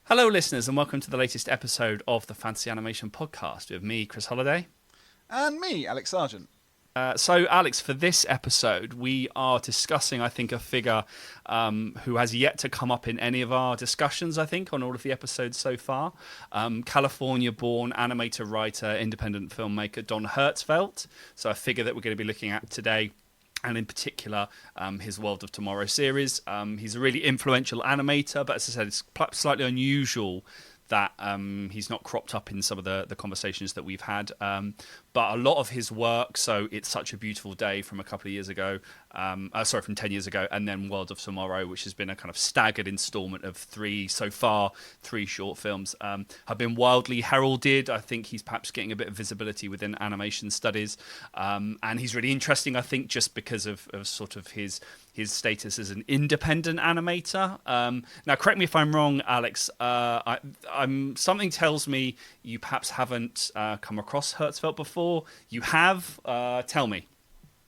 Hello, listeners, and welcome to the latest episode of the Fantasy Animation Podcast with me, Chris Holliday. And me, Alex Sargent. So, Alex, for this episode, we are discussing, I think, a figure who has yet to come up in any of our discussions, I think, on all of the episodes so far. California-born animator, writer, independent filmmaker Don Hertzfeldt. So a figure that we're going to be looking at today. And in particular, his World of Tomorrow series. He's a really influential animator, but as I said, it's slightly unusual that he's not cropped up in some of the conversations that we've had. But a lot of his work, so It's Such a Beautiful Day from a couple of years ago, from 10 years ago, and then World of Tomorrow, which has been a kind of staggered installment of three short films, have been wildly heralded. I think he's perhaps getting a bit of visibility within animation studies. And he's really interesting, I think, just because of sort of his status as an independent animator. Now, correct me if I'm wrong, Alex. Something tells me you perhaps haven't come across Hertzfeldt before. You have. Tell me.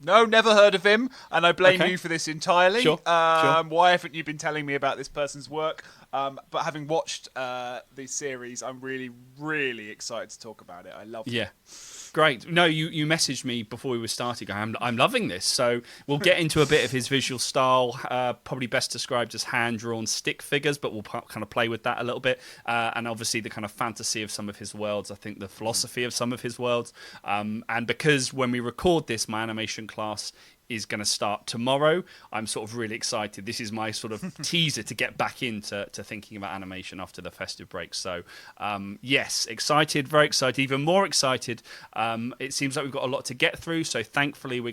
No, never heard of him, and I blame you for this entirely. Sure. Why haven't you been telling me about this person's work? But having watched the series, I'm really, really excited to talk about it. I love it. Yeah. Great. No, you messaged me before we were starting. I'm loving this. So we'll get into a bit of his visual style, probably best described as hand-drawn stick figures, but we'll kind of play with that a little bit. And obviously the kind of fantasy of some of his worlds, I think the philosophy of some of his worlds. And because when we record this, my animation class is going to start tomorrow, I'm sort of really excited. This is my sort of teaser to get back into thinking about animation after the festive break. So yes, excited, very excited, even more excited. It seems like we've got a lot to get through. So thankfully we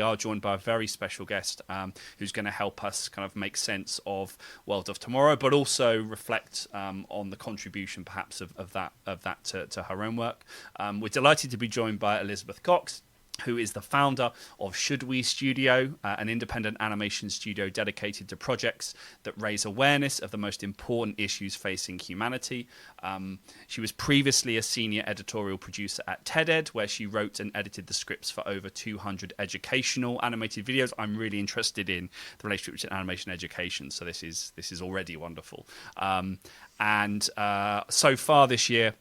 are joined by a very special guest who's going to help us kind of make sense of World of Tomorrow, but also reflect on the contribution perhaps of that to her own work. We're delighted to be joined by Elizabeth Cox, who is the founder of Should We Studio, an independent animation studio dedicated to projects that raise awareness of the most important issues facing humanity. She was previously a senior editorial producer at TED-Ed, where she wrote and edited the scripts for over 200 educational animated videos. I'm really interested in the relationship between animation and education, so this is already wonderful. And so far this year,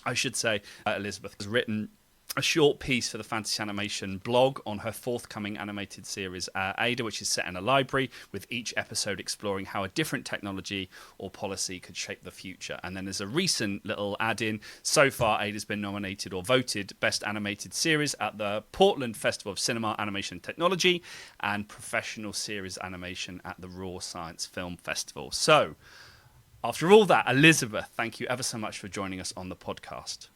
I should say, Elizabeth has written a short piece for the Fantasy Animation blog on her forthcoming animated series, Ada, which is set in a library, with each episode exploring how a different technology or policy could shape the future. And then there's a recent little add-in. So far, Ada's been nominated or voted Best Animated Series at the Portland Festival of Cinema, Animation and Technology, and Professional Series Animation at the Raw Science Film Festival. So, after all that, Elizabeth, thank you ever so much for joining us on the podcast.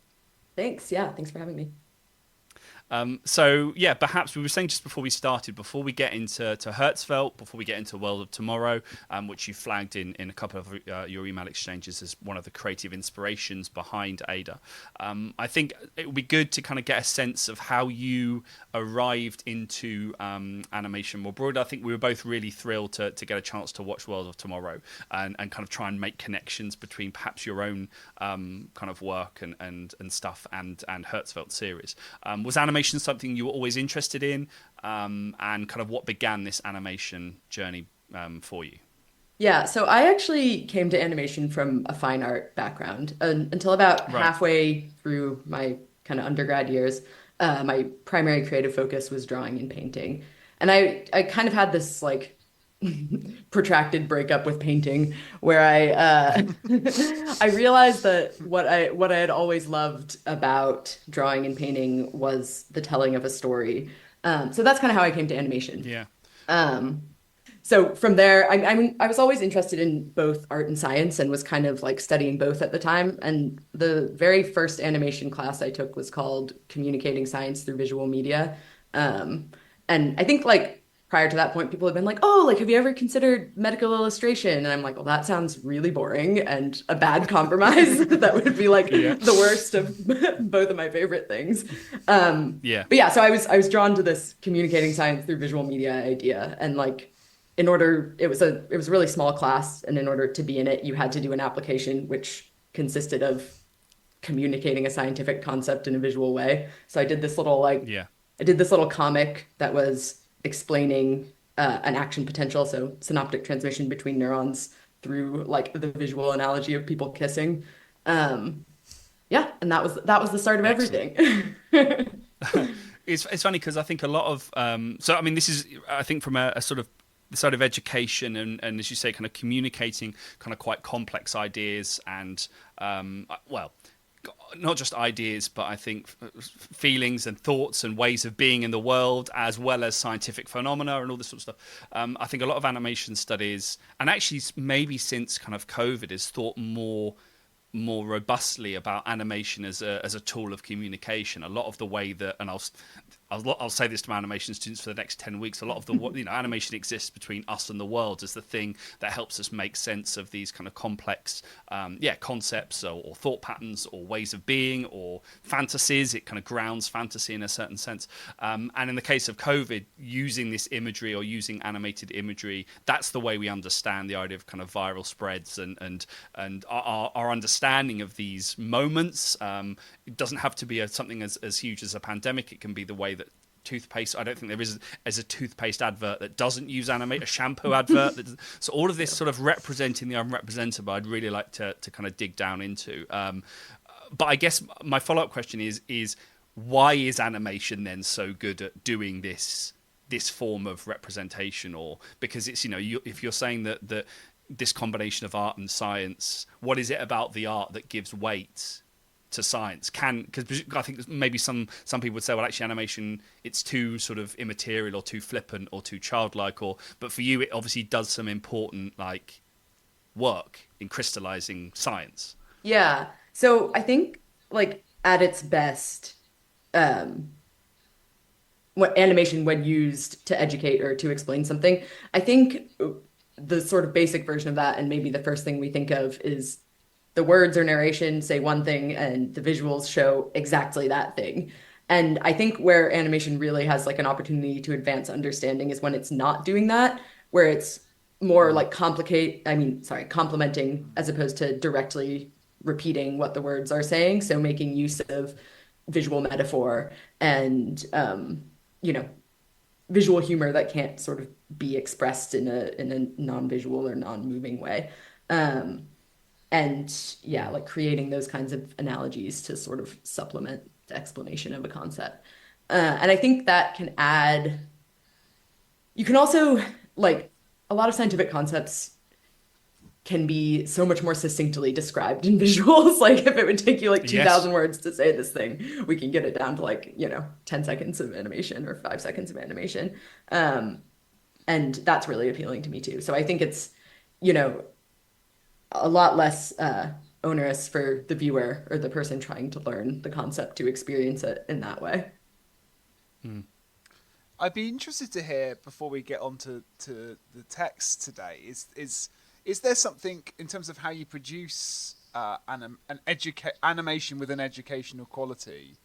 Thanks. Yeah, thanks for having me. Perhaps we were saying just before we started, before we get into Hertzfeldt, before we get into World of Tomorrow, which you flagged in a couple of your email exchanges as one of the creative inspirations behind Ada. I think it would be good to kind of get a sense of how you arrived into animation more broadly. I think we were both really thrilled to get a chance to watch World of Tomorrow and kind of try and make connections between perhaps your own kind of work and stuff and Hertzfeldt's series. Was animation something you were always interested in, and kind of what began this animation journey for you? Yeah, so I actually came to animation from a fine art background until about halfway through my kind of undergrad years. My primary creative focus was drawing and painting. And I kind of had this like protracted breakup with painting where I realized that what I had always loved about drawing and painting was the telling of a story. So that's kind of how I came to animation. Yeah. So from there, I was always interested in both art and science and was kind of like studying both at the time. And the very first animation class I took was called Communicating Science Through Visual Media. And I think like prior to that point, people had been like, oh, like, have you ever considered medical illustration? And I'm like, well, that sounds really boring and a bad compromise. That would be like the worst of both of my favorite things. But yeah, so I was drawn to this communicating science through visual media idea. And like, it was a really small class. And in order to be in it, you had to do an application, which consisted of communicating a scientific concept in a visual way. So I did this little comic that was explaining an action potential, so synaptic transmission between neurons, through like the visual analogy of people kissing. Um, yeah, and that was the start of Excellent. everything. It's funny because I think a lot of so I mean this is I think from a sort of the side of education and as you say kind of communicating kind of quite complex ideas and well not just ideas but I think feelings and thoughts and ways of being in the world as well as scientific phenomena and all this sort of stuff. I think a lot of animation studies and actually maybe since kind of COVID has thought more robustly about animation as a tool of communication. A lot of the way that, and I'll say this to my animation students for the next 10 weeks. A lot of the animation exists between us and the world as the thing that helps us make sense of these kind of complex, concepts or thought patterns or ways of being or fantasies. It kind of grounds fantasy in a certain sense. And in the case of COVID, using this imagery or using animated imagery, that's the way we understand the idea of kind of viral spreads and our understanding of these moments. It doesn't have to be something as huge as a pandemic. It can be the way that toothpaste. I don't think there is a toothpaste advert that doesn't use animate, a shampoo advert. So all of this sort of representing the unrepresentable, I'd really like to kind of dig down into. But I guess my follow-up question is why is animation then so good at doing this form of representation? Or because it's if you're saying that this combination of art and science, what is it about the art that gives weight to science? Because I think maybe some people would say, well, actually animation, it's too sort of immaterial or too flippant or too childlike, but for you it obviously does some important like work in crystallizing science. Yeah. So I think like at its best, what animation when used to educate or to explain something, I think the sort of basic version of that, and maybe the first thing we think of is the words or narration say one thing and the visuals show exactly that thing. And I think where animation really has like an opportunity to advance understanding is when it's not doing that, where it's more like complementing as opposed to directly repeating what the words are saying. So making use of visual metaphor and you know, visual humor that can't sort of be expressed in a non-visual or non-moving way. Um, and yeah, like creating those kinds of analogies to sort of supplement the explanation of a concept. And I think that can add, you can also, like, a lot of scientific concepts can be so much more succinctly described in visuals. Like, if it would take you like Yes. 2,000 words to say this thing, we can get it down to like, 10 seconds of animation or 5 seconds of animation. Um, and that's really appealing to me too. So I think it's, you know, a lot less onerous for the viewer or the person trying to learn the concept to experience it in that way. I'd be interested to hear before we get on to the text today. Is there something in terms of how you produce animation with an educational quality?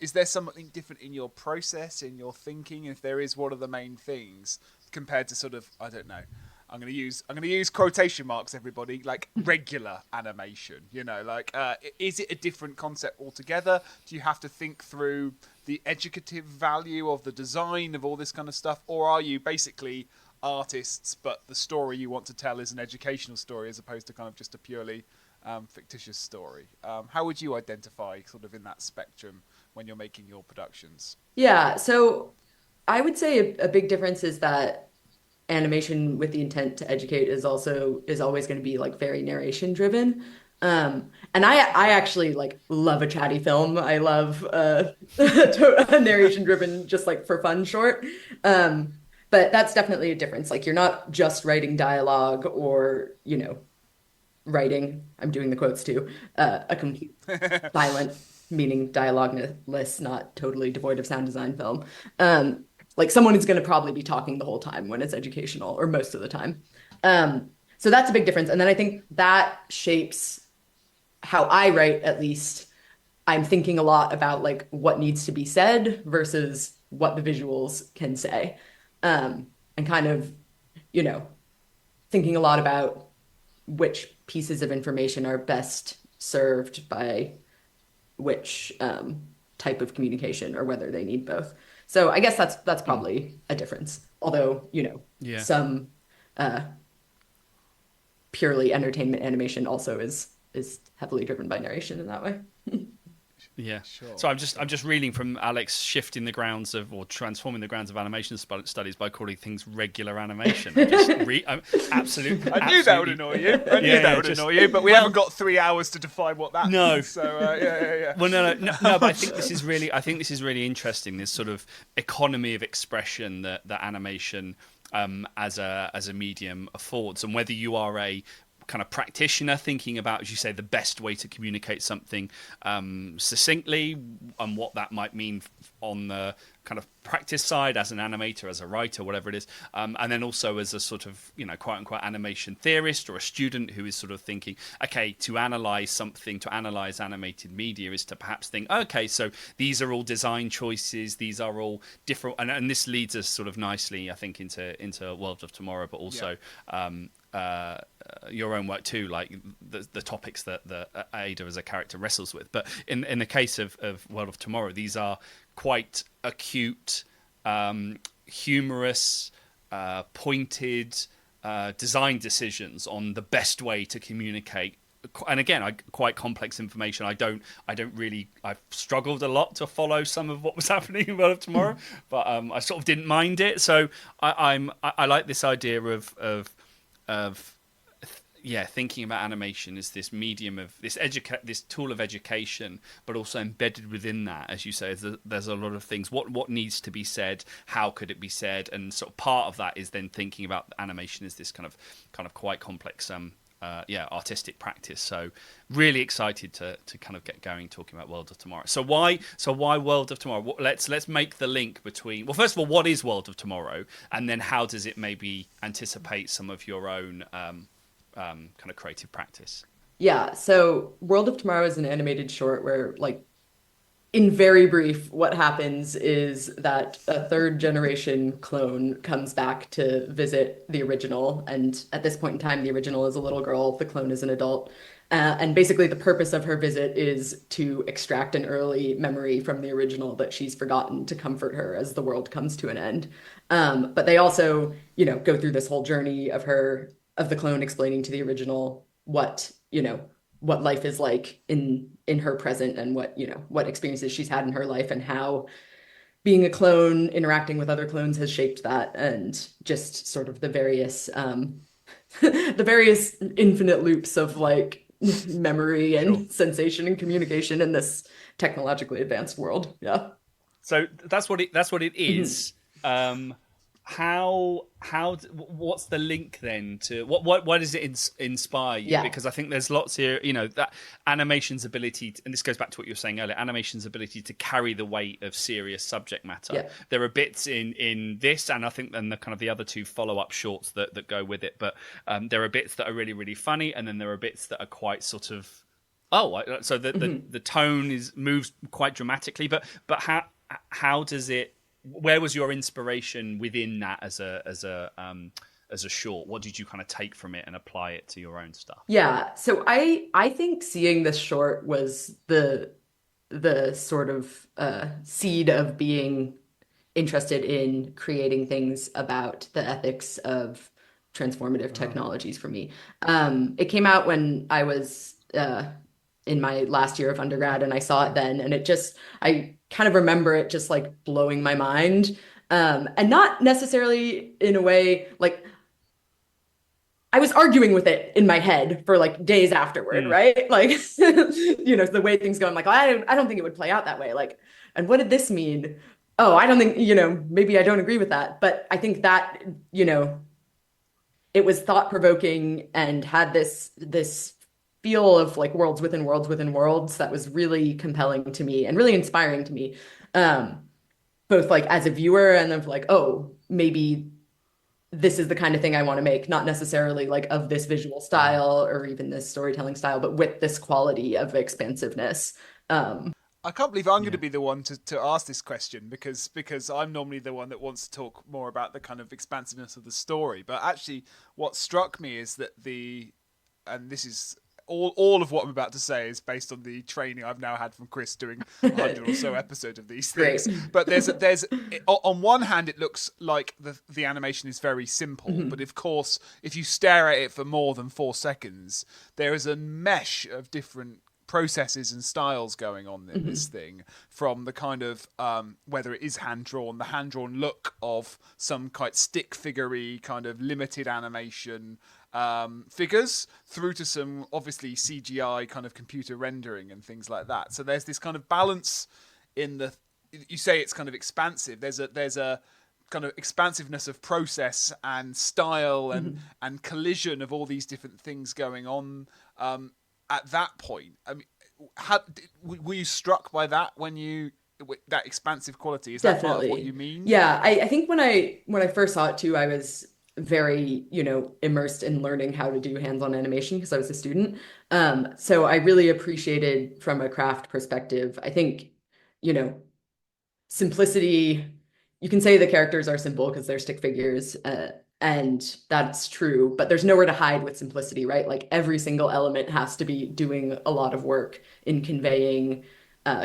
Is there something different in your process, in your thinking? If there is, what are the main things compared to sort of, I don't know. I'm going to use quotation marks, everybody, like regular animation, like, is it a different concept altogether? Do you have to think through the educative value of the design of all this kind of stuff? Or are you basically artists, but the story you want to tell is an educational story as opposed to kind of just a purely fictitious story? How would you identify sort of in that spectrum when you're making your productions? Yeah, so I would say a big difference is that animation with the intent to educate is always going to be like very narration driven. And I actually like love a chatty film. I love a narration driven just like for fun short. But that's definitely a difference. Like you're not just writing dialogue or, writing, I'm doing the quotes too, a complete silent, meaning dialogueless, not totally devoid of sound design film. Like someone is going to probably be talking the whole time when it's educational, or most of the time. So that's a big difference. And then I think that shapes how I write, at least. I'm thinking a lot about like what needs to be said versus what the visuals can say. And kind of, you know, thinking a lot about which pieces of information are best served by which type of communication or whether they need both. So I guess that's Mm. probably a difference. Although, Yeah. some uh, purely entertainment animation also is heavily driven by narration in that way. Yeah. Sure. So I'm just reading from Alex shifting the grounds of, or transforming the grounds of animation studies by calling things regular animation. I'm absolutely. I knew that would annoy you. I knew that would annoy you, but we haven't got 3 hours to define what that means. So yeah. Well, no. But I think this is really interesting. This sort of economy of expression that animation as a medium affords, and whether you are a kind of practitioner thinking about, as you say, the best way to communicate something succinctly, and what that might mean on the kind of practice side as an animator, as a writer, whatever it is, and then also as a sort of, quote unquote animation theorist or a student who is sort of thinking, okay, to analyze animated media is to perhaps think, okay, so these are all design choices, these are all different, and this leads us sort of nicely, I think, into World of Tomorrow, but also your own work too, like the topics that Ada as a character wrestles with. But in the case of World of Tomorrow, these are quite acute, humorous, pointed design decisions on the best way to communicate. And again, quite complex information. I've struggled a lot to follow some of what was happening in World of Tomorrow, but I sort of didn't mind it. So I like this idea of thinking about animation as this medium of this tool of education, but also embedded within that, as you say, there's a lot of things. What needs to be said? How could it be said? And sort of part of that is then thinking about animation as this kind of quite complex, artistic practice. So really excited to kind of get going talking about World of Tomorrow. So why World of Tomorrow? Let's make the link between. Well, first of all, what is World of Tomorrow, and then how does it maybe anticipate some of your own kind of creative practice? Yeah, so World of Tomorrow is an animated short where, like, in very brief, what happens is that a third generation clone comes back to visit the original. And at this point in time, the original is a little girl, the clone is an adult. And basically, the purpose of her visit is to extract an early memory from the original that she's forgotten to comfort her as the world comes to an end. But they also, go through this whole journey of the clone explaining to the original what life is like in her present, and what experiences she's had in her life, and how being a clone interacting with other clones has shaped that, and just sort of the various infinite loops of like memory and sensation and communication in this technologically advanced world. Yeah. So that's what it is. What's the link then to why does it inspire you? Yeah. Because I think there's lots here, that animation's ability and this goes back to what you were saying earlier, animation's ability to carry the weight of serious subject matter. Yeah. There are bits in this, and I think then the kind of the other two follow-up shorts that go with it, but there are bits that are really, really funny, and then there are bits that are quite sort of so the tone moves quite dramatically, but how does it, where was your inspiration within that as a short? What did you kind of take from it and apply it to your own stuff? Yeah, so I think seeing this short was the sort of seed of being interested in creating things about the ethics of transformative technologies for me. It came out when I was in my last year of undergrad, and I saw it then, and I kind of remember it just like blowing my mind, and not necessarily in a way like I was arguing with it in my head for like days afterward, right? Like, the way things go, I'm like, I don't think it would play out that way. Like, and what did this mean? Oh, I don't think, maybe I don't agree with that. But I think that, it was thought provoking and had this feel of like worlds within worlds within worlds that was really compelling to me and really inspiring to me, both like as a viewer and then like, oh, maybe this is the kind of thing I want to make, not necessarily like of this visual style or even this storytelling style, but with this quality of expansiveness. I can't believe I'm going to be the one to ask this question because I'm normally the one that wants to talk more about the kind of expansiveness of the story. But actually, what struck me is that and this is all of what I'm about to say is based on the training I've now had from Chris doing 100 or so episodes of these things. Great. But on one hand, it looks like the animation is very simple, but of course, if you stare at it for more than 4 seconds, there is a mesh of different processes and styles going on in this thing, from the kind of whether it is the hand-drawn look of some quite stick figure-y kind of limited animation figures, through to some obviously CGI kind of computer rendering and things like that. So there's this kind of balance in you say it's kind of expansive. There's a kind of expansiveness of process and style and collision of all these different things going on. At that point, I mean, were you struck by that that expansive quality? Is that part of what you mean? Yeah, I think when I first saw it too, I was very, immersed in learning how to do hands-on animation because I was a student. So I really appreciated from a craft perspective. I think, simplicity, you can say the characters are simple because they're stick figures. And that's true, but there's nowhere to hide with simplicity, right? Like every single element has to be doing a lot of work in conveying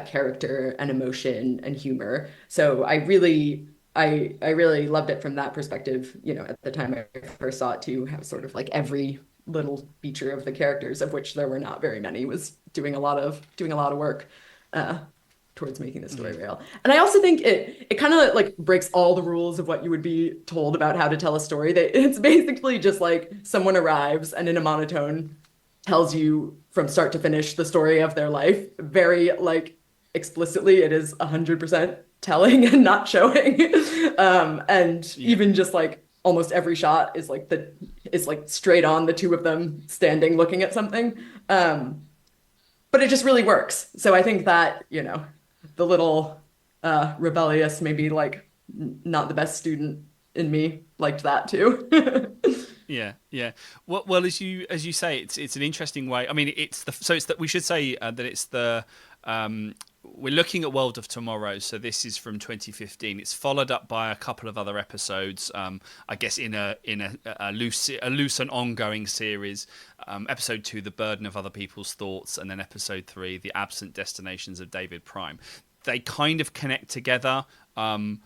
character and emotion and humor. So I really loved it from that perspective. At the time I first saw it to have sort of like every little feature of the characters, of which there were not very many, was doing a lot of work. Towards making the story real. And I also think it kind of like breaks all the rules of what you would be told about how to tell a story. It's basically just like someone arrives and in a monotone tells you from start to finish the story of their life. Very like explicitly, it is 100% telling and not showing. Even just like almost every shot is like straight on the two of them standing looking at something. But it just really works. So I think that, the little rebellious, maybe like not the best student in me liked that too. Yeah. Well, as you say, it's an interesting way. I mean, we should say that it's the we're looking at World of Tomorrow. So this is from 2015. It's followed up by a couple of other episodes. I guess in a loose and ongoing series. Episode 2, The Burden of Other People's Thoughts, and then episode 3, The Absent Destinations of David Prime. They kind of connect together. Well,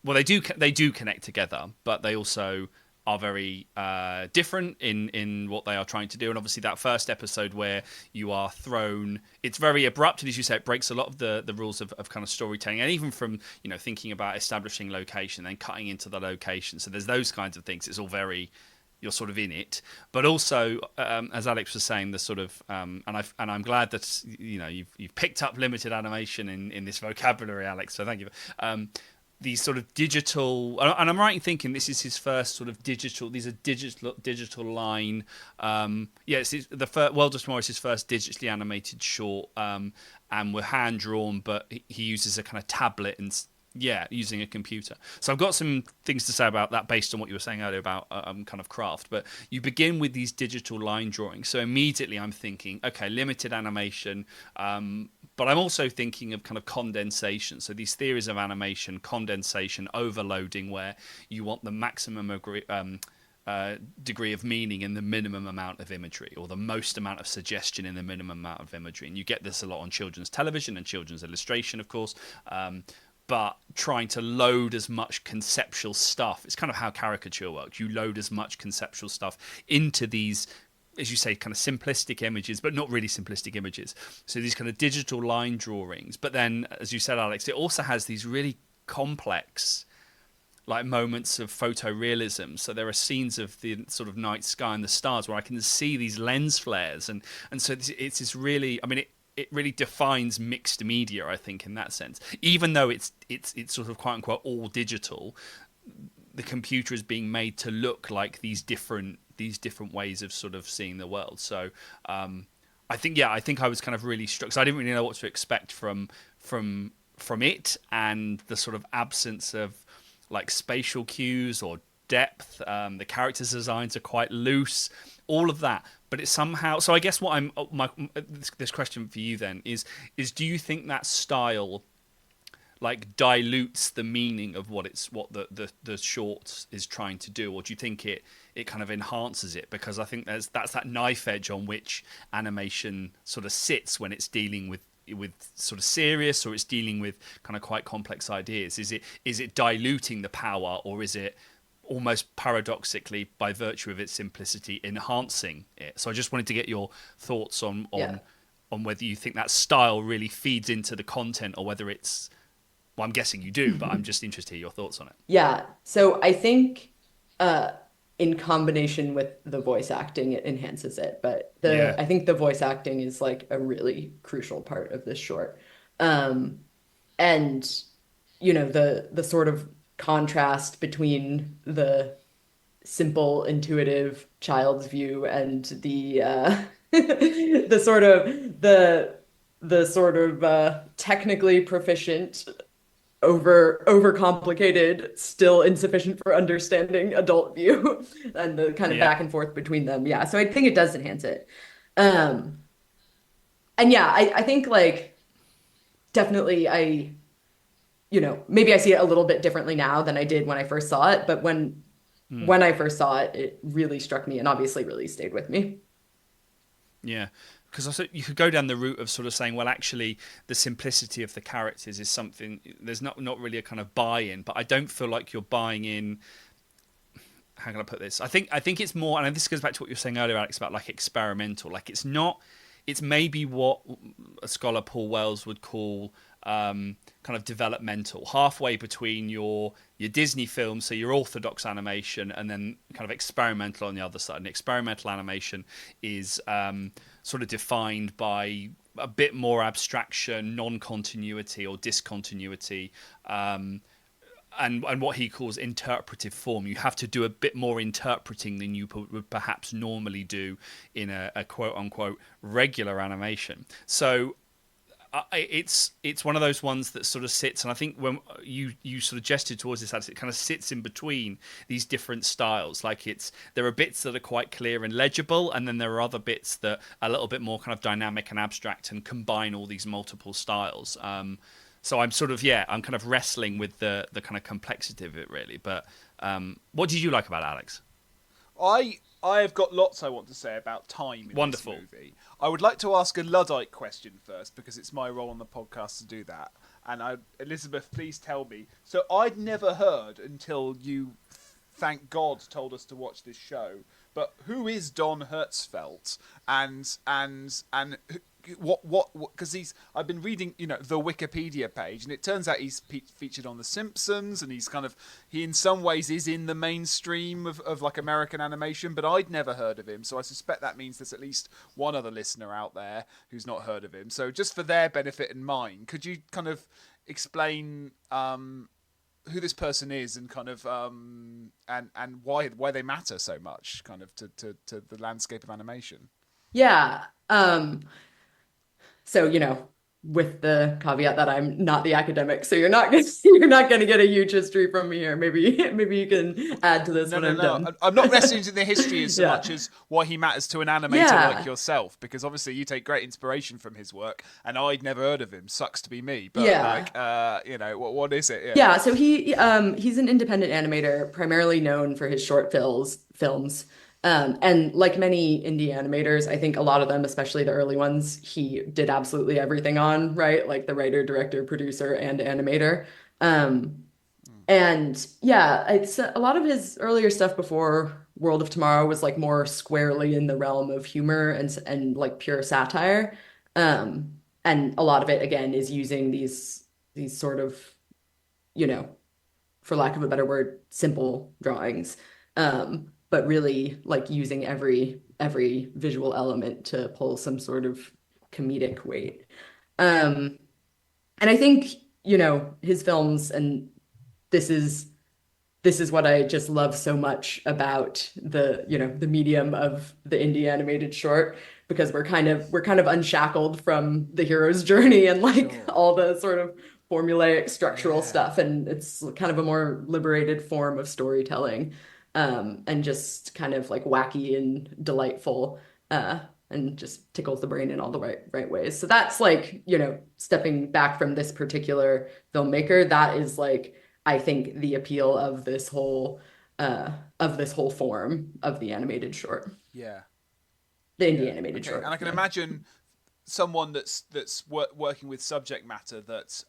they do connect together, but they also are very different in what they are trying to do. And obviously that first episode where you are thrown, it's very abrupt, and as you say, it breaks a lot of the rules of kind of storytelling, and even from thinking about establishing location, then cutting into the location. So there's those kinds of things. It's all very, you're sort of in it, but also as Alex was saying, the sort of and I'm glad that you've picked up limited animation in this vocabulary, Alex. So thank you. These sort of digital, and I'm right in thinking this is his first sort of digital. These are digital line. The World of Tomorrow is his first digitally animated short, and were hand drawn, but he uses a kind of tablet and using a computer. So I've got some things to say about that based on what you were saying earlier about kind of craft. But you begin with these digital line drawings. So immediately I'm thinking, okay, limited animation. But I'm also thinking of kind of condensation. So these theories of animation, condensation, overloading, where you want the maximum degree of meaning in the minimum amount of imagery, or the most amount of suggestion in the minimum amount of imagery. And you get this a lot on children's television and children's illustration, of course. But trying to load as much conceptual stuff. It's kind of how caricature works. You load as much conceptual stuff into these, as you say, kind of simplistic images, but not really simplistic images. So these kind of digital line drawings. But then, as you said, Alex, it also has these really complex like moments of photorealism. So there are scenes of the sort of night sky and the stars where I can see these lens flares. And so it's this really, I mean, it really defines mixed media, I think, in that sense. Even though it's sort of quote unquote all digital, the computer is being made to look like these different ways of sort of seeing the world. So I think I was kind of really struck. So I didn't really know what to expect from it, and the sort of absence of like spatial cues or depth. The characters' designs are quite loose. All of that, but it's somehow. So I guess this question for you then is do you think that style like dilutes the meaning of what the short is trying to do, or do you think it kind of enhances it? Because I think that's that knife edge on which animation sort of sits when it's dealing with sort of serious, or it's dealing with kind of quite complex ideas. Is it diluting the power, or is it almost paradoxically, by virtue of its simplicity, enhancing it? So I just wanted to get your thoughts on whether you think that style really feeds into the content, or whether it's, well, I'm guessing you do, but I'm just interested to hear your thoughts on it. Yeah. So I think in combination with the voice acting, it enhances it. But I think the voice acting is like a really crucial part of this short. And the sort of contrast between the simple, intuitive child's view and the the sort of technically proficient, overcomplicated, still insufficient for understanding adult view, and the kind of back and forth between them. Yeah, so I think it does enhance it. And yeah, I think like definitely maybe I see it a little bit differently now than I did when I first saw it, but when I first saw it, it really struck me and obviously really stayed with me. Yeah, because also you could go down the route of sort of saying, well, actually, the simplicity of the characters is something. There's not really a kind of buy-in, but I don't feel like you're buying in. How can I put this? I think it's more, and this goes back to what you were saying earlier, Alex, about like experimental. Like it's not. It's maybe what a scholar, Paul Wells, would call kind of developmental, halfway between your Disney films, so your orthodox animation, and then kind of experimental on the other side. And experimental animation is sort of defined by a bit more abstraction, non-continuity or discontinuity, and what he calls interpretive form. You have to do a bit more interpreting than you would perhaps normally do in a quote-unquote regular animation. So it's one of those ones that sort of sits, and I think when you sort of gestured towards this, it kind of sits in between these different styles. Like there are bits that are quite clear and legible, and then there are other bits that are a little bit more kind of dynamic and abstract and combine all these multiple styles. So I'm sort of I'm kind of wrestling with the kind of complexity of it, really. But what did you like about Alex? I have got lots I want to say about time in Wonderful. this movie. I would like to ask a Luddite question first, because it's my role on the podcast to do that. And Elizabeth, please tell me. So I'd never heard until you, thank God, told us to watch this show. But who is Don Hertzfeldt? And what? Because I've been reading, the Wikipedia page, and it turns out he's featured on The Simpsons, and he in some ways is in the mainstream of like American animation, but I'd never heard of him. So I suspect that means there's at least one other listener out there who's not heard of him. So just for their benefit and mine, could you kind of explain who this person is, and kind of and why they matter so much, kind of to the landscape of animation? Yeah. So, with the caveat that I'm not the academic, so you're not going to get a huge history from me here. Maybe you can add to this when I'm done. I'm not necessarily into the history as much as why he matters to an animator like yourself, because obviously you take great inspiration from his work, and I'd never heard of him. Sucks to be me, but what is it? Yeah, so he's an independent animator, primarily known for his short films. And like many indie animators, I think a lot of them, especially the early ones, he did absolutely everything on, right? Like the writer, director, producer, and animator. And yeah, it's a lot of his earlier stuff before World of Tomorrow was like more squarely in the realm of humor and like pure satire. And a lot of it, again, is using these sort of, for lack of a better word, simple drawings. But really like using every visual element to pull some sort of comedic weight. And I think, his films, and this is what I just love so much about the medium of the indie animated short, because we're kind of unshackled from the hero's journey and like all the sort of formulaic structural stuff, and it's kind of a more liberated form of storytelling. And just kind of like wacky and delightful. and just tickles the brain in all the right ways. So that's like, stepping back from this particular filmmaker, that is like, I think the appeal of this whole form of the animated short. Yeah. The indie Yeah. animated Okay. short. And I can yeah. imagine someone that's working with subject matter that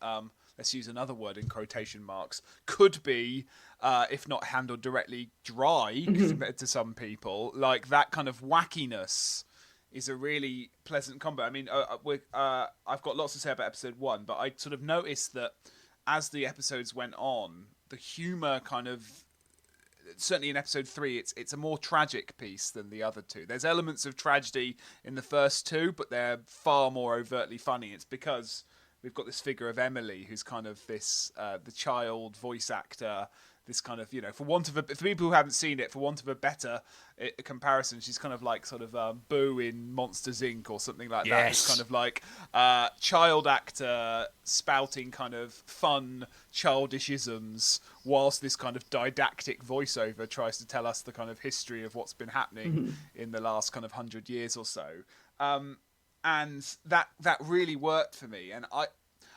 let's use another word in quotation marks, could be if not handled directly, dry compared to some people. Like that kind of wackiness is a really pleasant combo. I mean, I've got lots to say about episode 1, but I sort of noticed that as the episodes went on, the humour kind of, certainly in episode 3, it's a more tragic piece than the other two. There's elements of tragedy in the first two, but they're far more overtly funny. It's because we've got this figure of Emily, who's kind of this the child voice actor. This kind of, for people who haven't seen it, for want of a better comparison, she's kind of like sort of Boo in Monsters Inc. or something like that. It's kind of like child actor spouting kind of fun childish isms, whilst this kind of didactic voiceover tries to tell us the kind of history of what's been happening in the last kind of 100 years or so. And that really worked for me. And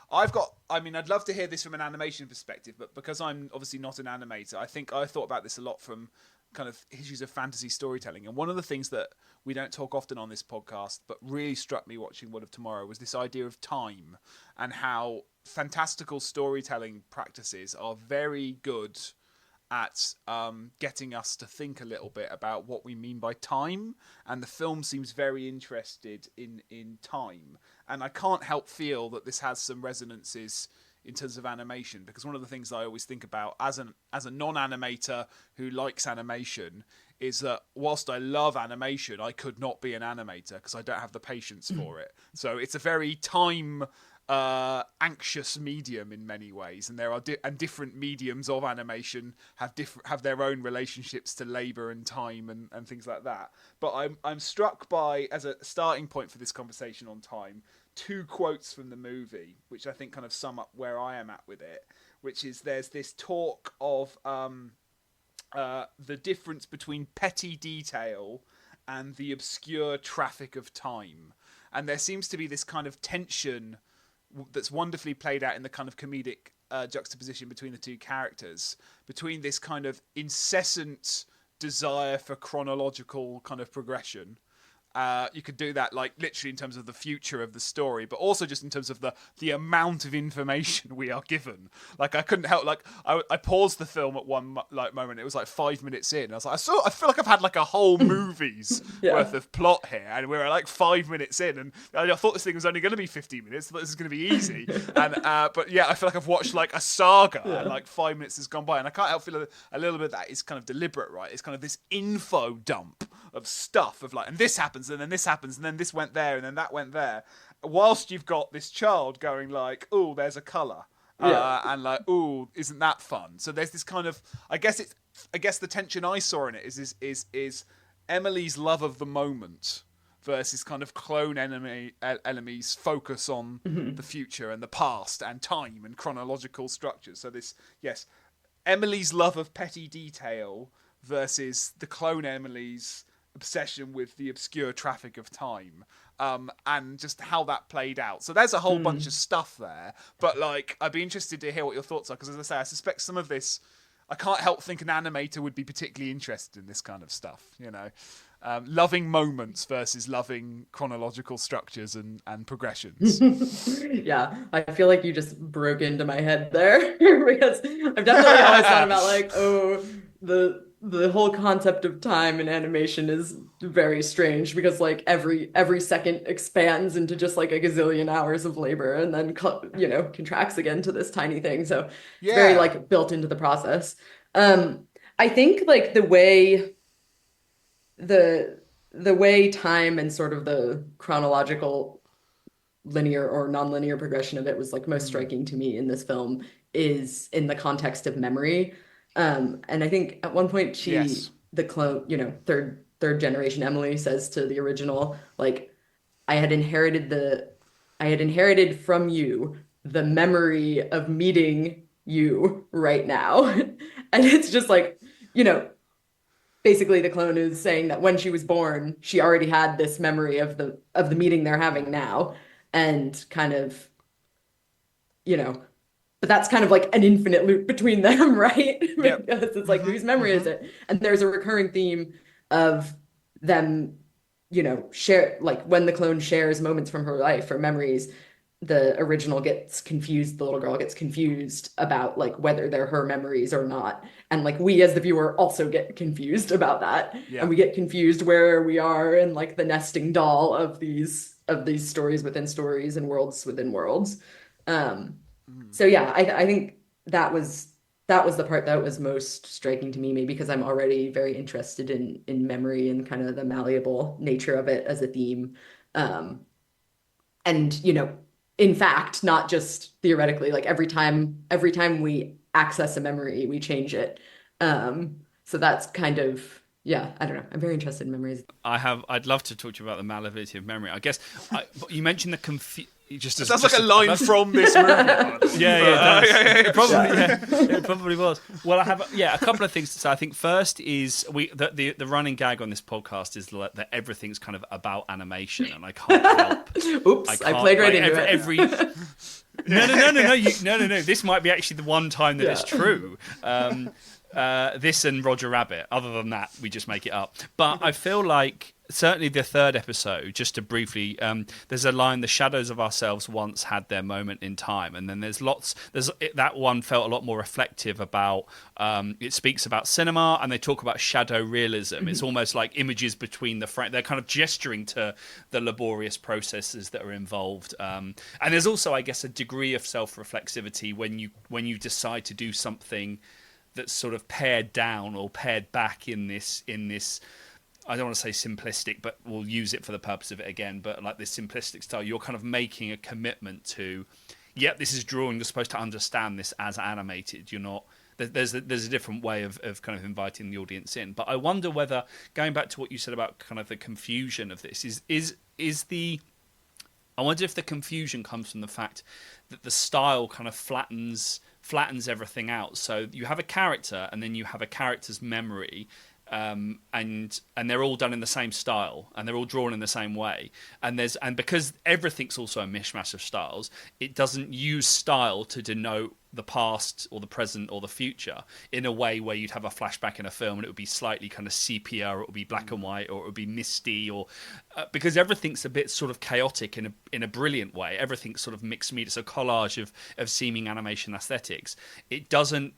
I'd love to hear this from an animation perspective, but because I'm obviously not an animator, I think I thought about this a lot from kind of issues of fantasy storytelling. And one of the things that we don't talk often on this podcast, but really struck me watching World of Tomorrow, was this idea of time and how fantastical storytelling practices are very good at getting us to think a little bit about what we mean by time, and the film seems very interested in time, and I can't help feel that this has some resonances in terms of animation, because one of the things I always think about as a non-animator who likes animation is that whilst I love animation, I could not be an animator because I don't have the patience for it. So it's a very time anxious medium in many ways, and there are different mediums of animation have their own relationships to labor and time and things like that. But I'm struck by, as a starting point for this conversation on time, 2 quotes from the movie which I think kind of sum up where I am at with it, which is there's this talk of the difference between petty detail and the obscure traffic of time, and there seems to be this kind of tension that's wonderfully played out in the kind of comedic juxtaposition between the two characters, between this kind of incessant desire for chronological kind of progression. You could do that like literally in terms of the future of the story, but also just in terms of the amount of information we are given. Like I couldn't help, like I paused the film at one moment. It was like 5 minutes in. I was like, I feel like I've had like a whole movie's worth of plot here, and we're like 5 minutes in, and I thought this thing was only going to be 15 minutes. I thought this is going to be easy, and but yeah, I feel like I've watched like a saga, and like 5 minutes has gone by, and I can't help feel a little bit that is kind of deliberate, right? It's kind of this info dump of stuff of like, and this happens, and then this happens, and then this went there, and then that went there, whilst you've got this child going like, oh, there's a colour, and like, oh, isn't that fun? So there's this kind of, I guess the tension I saw in it is Emily's love of the moment versus kind of clone enemies focus on the future and the past and time and chronological structures. So this, Emily's love of petty detail versus the clone Emily's obsession with the obscure traffic of time, and just how that played out. So there's a whole bunch of stuff there, but like I'd be interested to hear what your thoughts are, because as I say, I suspect some of this, I can't help think an animator would be particularly interested in this kind of stuff, loving moments versus loving chronological structures and progressions. Yeah, I feel like you just broke into my head there because I've definitely always thought about like, oh, the whole concept of time in animation is very strange, because like every second expands into just like a gazillion hours of labor, and then contracts again to this tiny thing. So it's very like built into the process. I think like the way time and sort of the chronological linear or non-linear progression of it was like most striking to me in this film is in the context of memory. And I think at one point the clone, third generation Emily says to the original, like, I had inherited from you the memory of meeting you right now. And it's just like, basically the clone is saying that when she was born, she already had this memory of the meeting they're having now, and kind of, you know, but that's kind of like an infinite loop between them, right? Yep. Because it's like, whose memory is it? And there's a recurring theme of them, share, like when the clone shares moments from her life or memories, the original gets confused, the little girl gets confused about like whether they're her memories or not. And like we as the viewer also get confused about that. Yeah. And we get confused where we are in like the nesting doll of these stories within stories and worlds within worlds. So yeah, I think that was the part that was most striking to me, maybe because I'm already very interested in memory and kind of the malleable nature of it as a theme. And in fact, not just theoretically, like every time we access a memory, we change it. So that's kind of, yeah, I don't know. I'm very interested in memories. I'd love to talk to you about the malleability of memory. I guess you mentioned the just as It sounds like a line from this movie. Yeah, it probably, it probably was. Well, I have a couple of things to say. I think first is the running gag on this podcast is that everything's kind of about animation, and I can't help. Oops, I played right into it. No. This might be actually the one time that it's true. This and Roger Rabbit. Other than that, we just make it up. But I feel like certainly the third episode, just to briefly, there's a line: "The shadows of ourselves once had their moment in time," and then that one felt a lot more reflective about. It speaks about cinema, and they talk about shadow realism. It's almost like images between the frame. They're kind of gesturing to the laborious processes that are involved. And there's also, I guess, a degree of self-reflexivity when you decide to do something that's sort of pared down or pared back in this I don't want to say simplistic, but we'll use it for the purpose of it again, but like this simplistic style, you're kind of making a commitment to, this is drawing, you're supposed to understand this as animated. You're not, there's a different way of kind of inviting the audience in. But I wonder whether, going back to what you said about kind of the confusion of this, I wonder if the confusion comes from the fact that the style kind of flattens everything out. So you have a character, and then you have a character's memory, and they're all done in the same style, and they're all drawn in the same way. And because everything's also a mishmash of styles, it doesn't use style to denote the past or the present or the future in a way where you'd have a flashback in a film and it would be slightly kind of sepia, or it would be black and white, or it would be misty, or because everything's a bit sort of chaotic in a brilliant way. Everything's sort of mixed media. It's a collage of seeming animation aesthetics. It doesn't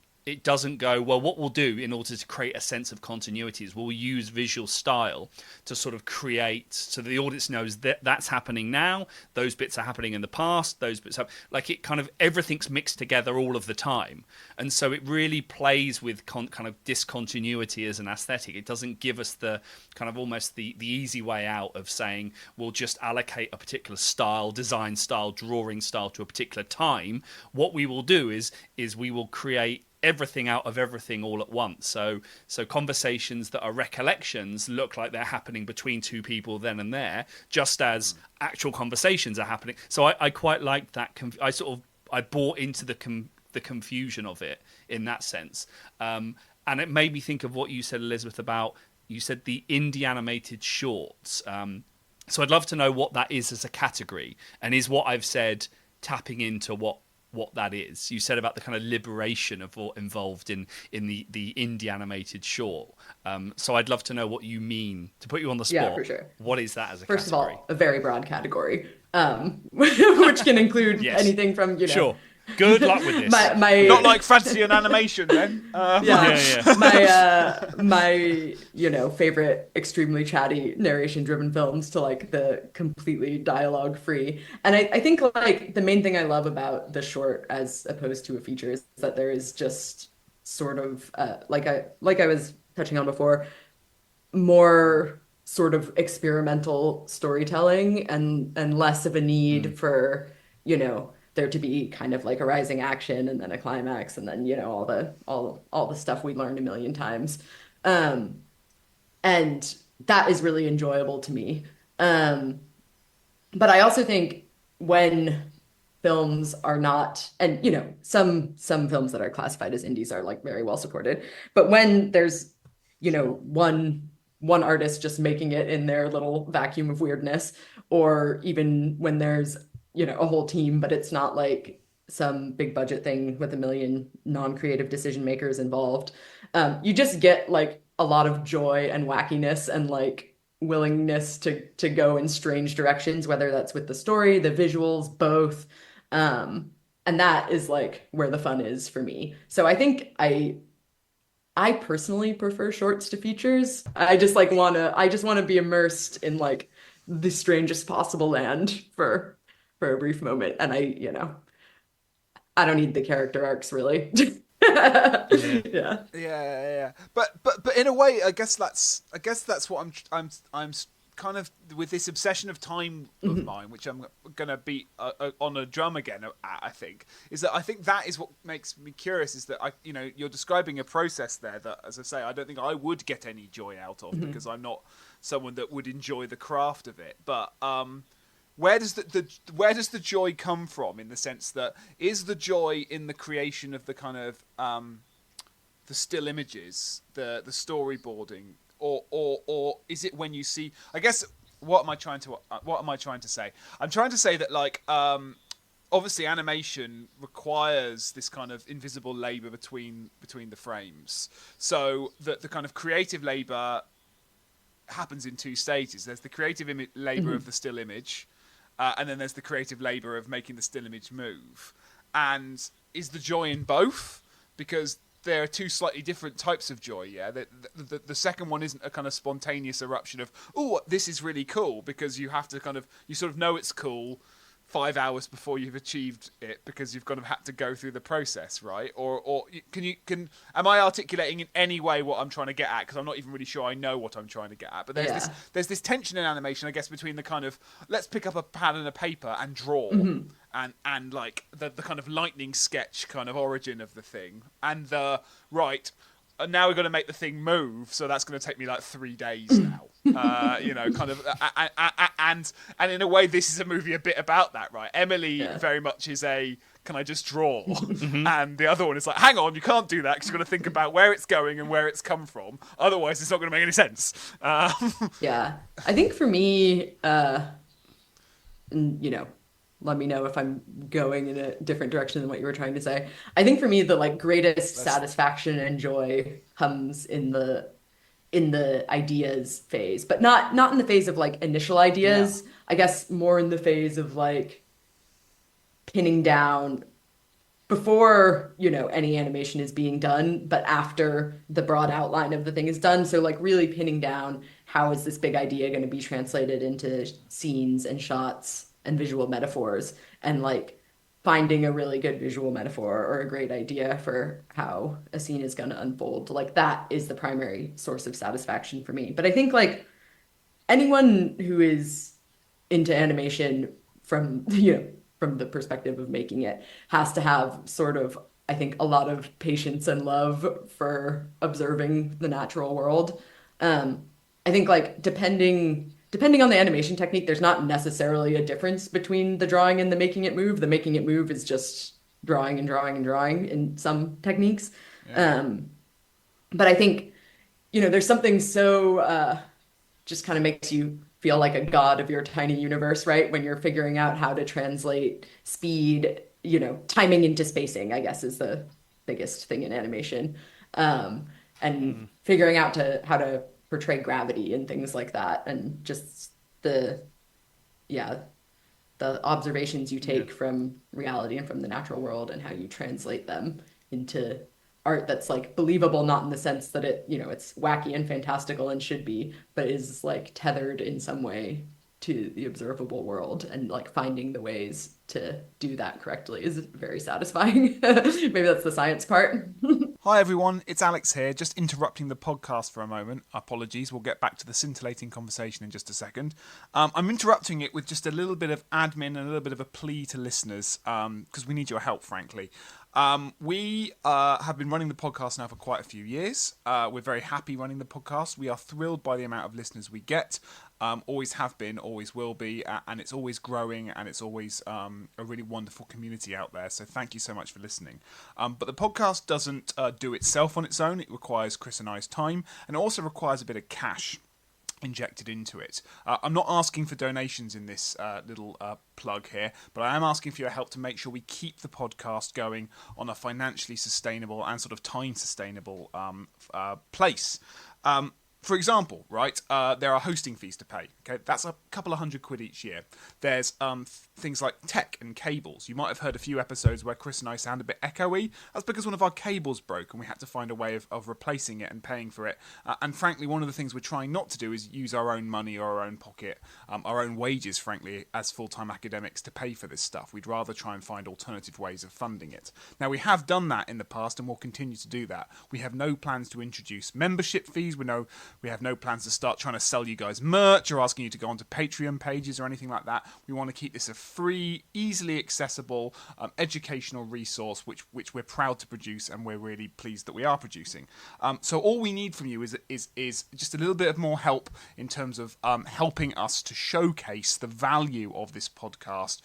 go, well, what we'll do in order to create a sense of continuity is we'll use visual style to sort of create, so that the audience knows that that's happening now, those bits are happening in the past, those bits like it kind of, everything's mixed together all of the time. And so it really plays with kind of discontinuity as an aesthetic. It doesn't give us the kind of almost the easy way out of saying we'll just allocate a particular style, design style, drawing style to a particular time. What we will do is we will create everything out of everything all at once. So conversations that are recollections look like they're happening between two people then and there, just as actual conversations are happening. So I quite liked that. I bought into the confusion of it in that sense. And it made me think of what you said, Elizabeth, about, you said the indie animated shorts. So I'd love to know what that is as a category, and is what I've said tapping into what that is. You said about the kind of liberation of what involved in the indie animated short. So I'd love to know what you mean, to put you on the spot. Yeah, for sure. What is that as a First category? of all, a very broad category, which can include anything from, Sure. Good luck with this. my Not like fantasy and animation, then. my favorite extremely chatty narration driven films to like the completely dialogue free. And I think like the main thing I love about the short as opposed to a feature is that there is just sort of like I was touching on before, more sort of experimental storytelling and less of a need for there to be kind of like a rising action and then a climax and then all the stuff we learned a million times, and that is really enjoyable to me. But I also think when films are not, and some films that are classified as indies are like very well supported, but when there's you know, one artist just making it in their little vacuum of weirdness, or even when there's, you know, a whole team, but it's not like some big budget thing with a million non-creative decision makers involved. You just get like a lot of joy and wackiness and like willingness to go in strange directions, whether that's with the story, the visuals, both. And that is like where the fun is for me. So I think I personally prefer shorts to features. I just wanna be immersed in like the strangest possible land for a brief moment. And you know, I don't need the character arcs really. Yeah. Yeah. Yeah. But in a way, I guess that's what I'm kind of with this obsession of time of mine, which I'm gonna beat on a drum again. I think is that I think that is what makes me curious. Is that you're describing a process there that, as I say, I don't think I would get any joy out of because I'm not someone that would enjoy the craft of it. But where does the joy come from? In the sense that is the joy in the creation of the kind of the still images, the storyboarding, or is it when you see? I guess what am I trying to say? I'm trying to say that like obviously animation requires this kind of invisible labor between the frames, so that the kind of creative labor happens in two stages. There's the creative labor of the still image. And then there's the creative labour of making the still image move. And is the joy in both? Because there are two slightly different types of joy, yeah? The second one isn't a kind of spontaneous eruption of, oh, this is really cool, because you have to you sort of know it's cool 5 hours before you've achieved it because you've kind of had to go through the process, right? Or am I articulating in any way what I'm trying to get at? Because I'm not even really sure I know what I'm trying to get at. But there's this tension in animation, I guess, between the kind of let's pick up a pad and a paper and draw, and like the kind of lightning sketch kind of origin of the thing, and the right. And now we're going to make the thing move, so that's going to take me like 3 days now. Kind of, and in a way, this is a movie a bit about that, right? Emily very much is can I just draw? And the other one is like, hang on, you can't do that because you've got to think about where it's going and where it's come from. Otherwise, it's not going to make any sense. Yeah, I think for me, let me know if I'm going in a different direction than what you were trying to say. I think for me, the like greatest satisfaction and joy comes in the ideas phase, but not in the phase of like initial ideas. Yeah. I guess more in the phase of like pinning down before, any animation is being done, but after the broad outline of the thing is done. So like really pinning down how is this big idea going to be translated into scenes and shots and visual metaphors, and like finding a really good visual metaphor or a great idea for how a scene is going to unfold. Like that is the primary source of satisfaction for me. But I think like anyone who is into animation from, from the perspective of making it has to have sort of, I think, a lot of patience and love for observing the natural world. I think like depending on the animation technique, there's not necessarily a difference between the drawing and the making it move. The making it move is just drawing and drawing and drawing in some techniques. Yeah. But I think, there's something so just kind of makes you feel like a god of your tiny universe, right? When you're figuring out how to translate speed, timing into spacing, I guess, is the biggest thing in animation. And figuring out how to portray gravity and things like that, and just the observations you take from reality and from the natural world and how you translate them into art that's like believable, not in the sense that it's wacky and fantastical and should be, but is like tethered in some way to the observable world, and like finding the ways to do that correctly is very satisfying. Maybe that's the science part. Hi everyone, it's Alex here, just interrupting the podcast for a moment. Apologies, we'll get back to the scintillating conversation in just a second. I'm interrupting it with just a little bit of admin and a little bit of a plea to listeners, because we need your help, frankly. We have been running the podcast now for quite a few years. We're very happy running the podcast. We are thrilled by the amount of listeners we get. Always have been, always will be, and it's always growing, and it's always a really wonderful community out there. So thank you so much for listening. But the podcast doesn't do itself on its own. It requires Chris and I's time, and it also requires a bit of cash injected into it. I'm not asking for donations in this little plug here, but I am asking for your help to make sure we keep the podcast going on a financially sustainable and sort of time sustainable place. For example, right, there are hosting fees to pay. Okay, that's a couple of £100 each year. There's things like tech and cables. You might have heard a few episodes where Chris and I sound a bit echoey. That's because one of our cables broke and we had to find a way of replacing it and paying for it. And frankly, one of the things we're trying not to do is use our own money or our own pocket, our own wages, frankly, as full-time academics to pay for this stuff. We'd rather try and find alternative ways of funding it. Now, we have done that in the past and we'll continue to do that. We have no plans to introduce membership fees. We have no plans to start trying to sell you guys merch or asking you to go onto Patreon pages or anything like that. We want to keep this a free, easily accessible, educational resource which we're proud to produce and we're really pleased that we are producing. So all we need from you is just a little bit of more help in terms of helping us to showcase the value of this podcast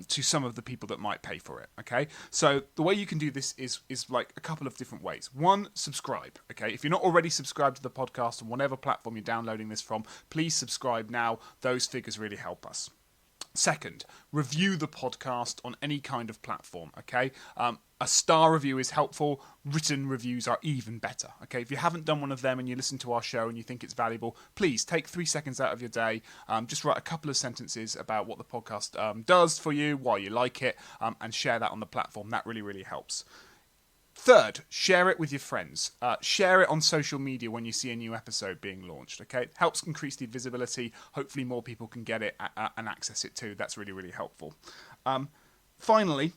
to some of the people that might pay for it. Okay, so the way you can do this is like a couple of different ways. One, subscribe. Okay, if you're not already subscribed to the podcast on whatever platform you're downloading this from, please subscribe now. Those figures really help us. Second, review the podcast on any kind of platform, okay? A star review is helpful. Written reviews are even better, okay? If you haven't done one of them and you listen to our show and you think it's valuable, please take 3 seconds out of your day, just write a couple of sentences about what the podcast does for you, why you like it, and share that on the platform. That really, really helps. Third, share it with your friends. Share it on social media when you see a new episode being launched, okay? It helps increase the visibility. Hopefully more people can get it and access it too. That's really, really helpful. Finally,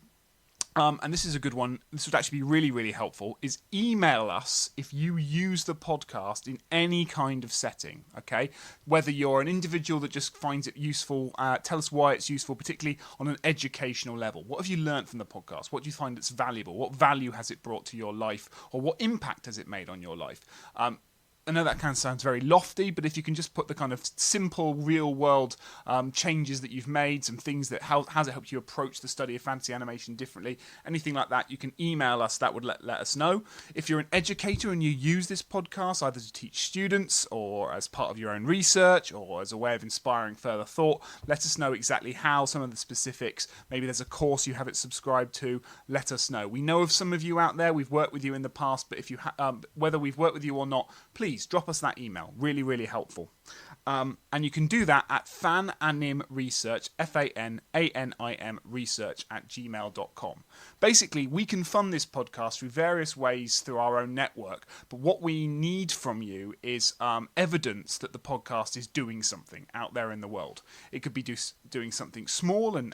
and this is a good one, this would actually be really, really helpful, is email us if you use the podcast in any kind of setting, okay? Whether you're an individual that just finds it useful, tell us why it's useful, particularly on an educational level. What have you learned from the podcast? What do you find that's valuable? What value has it brought to your life? Or what impact has it made on your life? I know that kind of sounds very lofty, but if you can just put the kind of simple, real-world changes that you've made, some things that how has it helped you approach the study of fantasy animation differently, anything like that, you can email us. That would let us know. If you're an educator and you use this podcast either to teach students or as part of your own research or as a way of inspiring further thought, let us know exactly how, some of the specifics. Maybe there's a course you have it subscribed to. Let us know. We know of some of you out there. We've worked with you in the past, but if you whether we've worked with you or not, please drop us that email. Really, really helpful. And you can do that at fananimresearch, FANANIM research @gmail.com. Basically, we can fund this podcast through various ways through our own network, but what we need from you is evidence that the podcast is doing something out there in the world. It could be doing something small and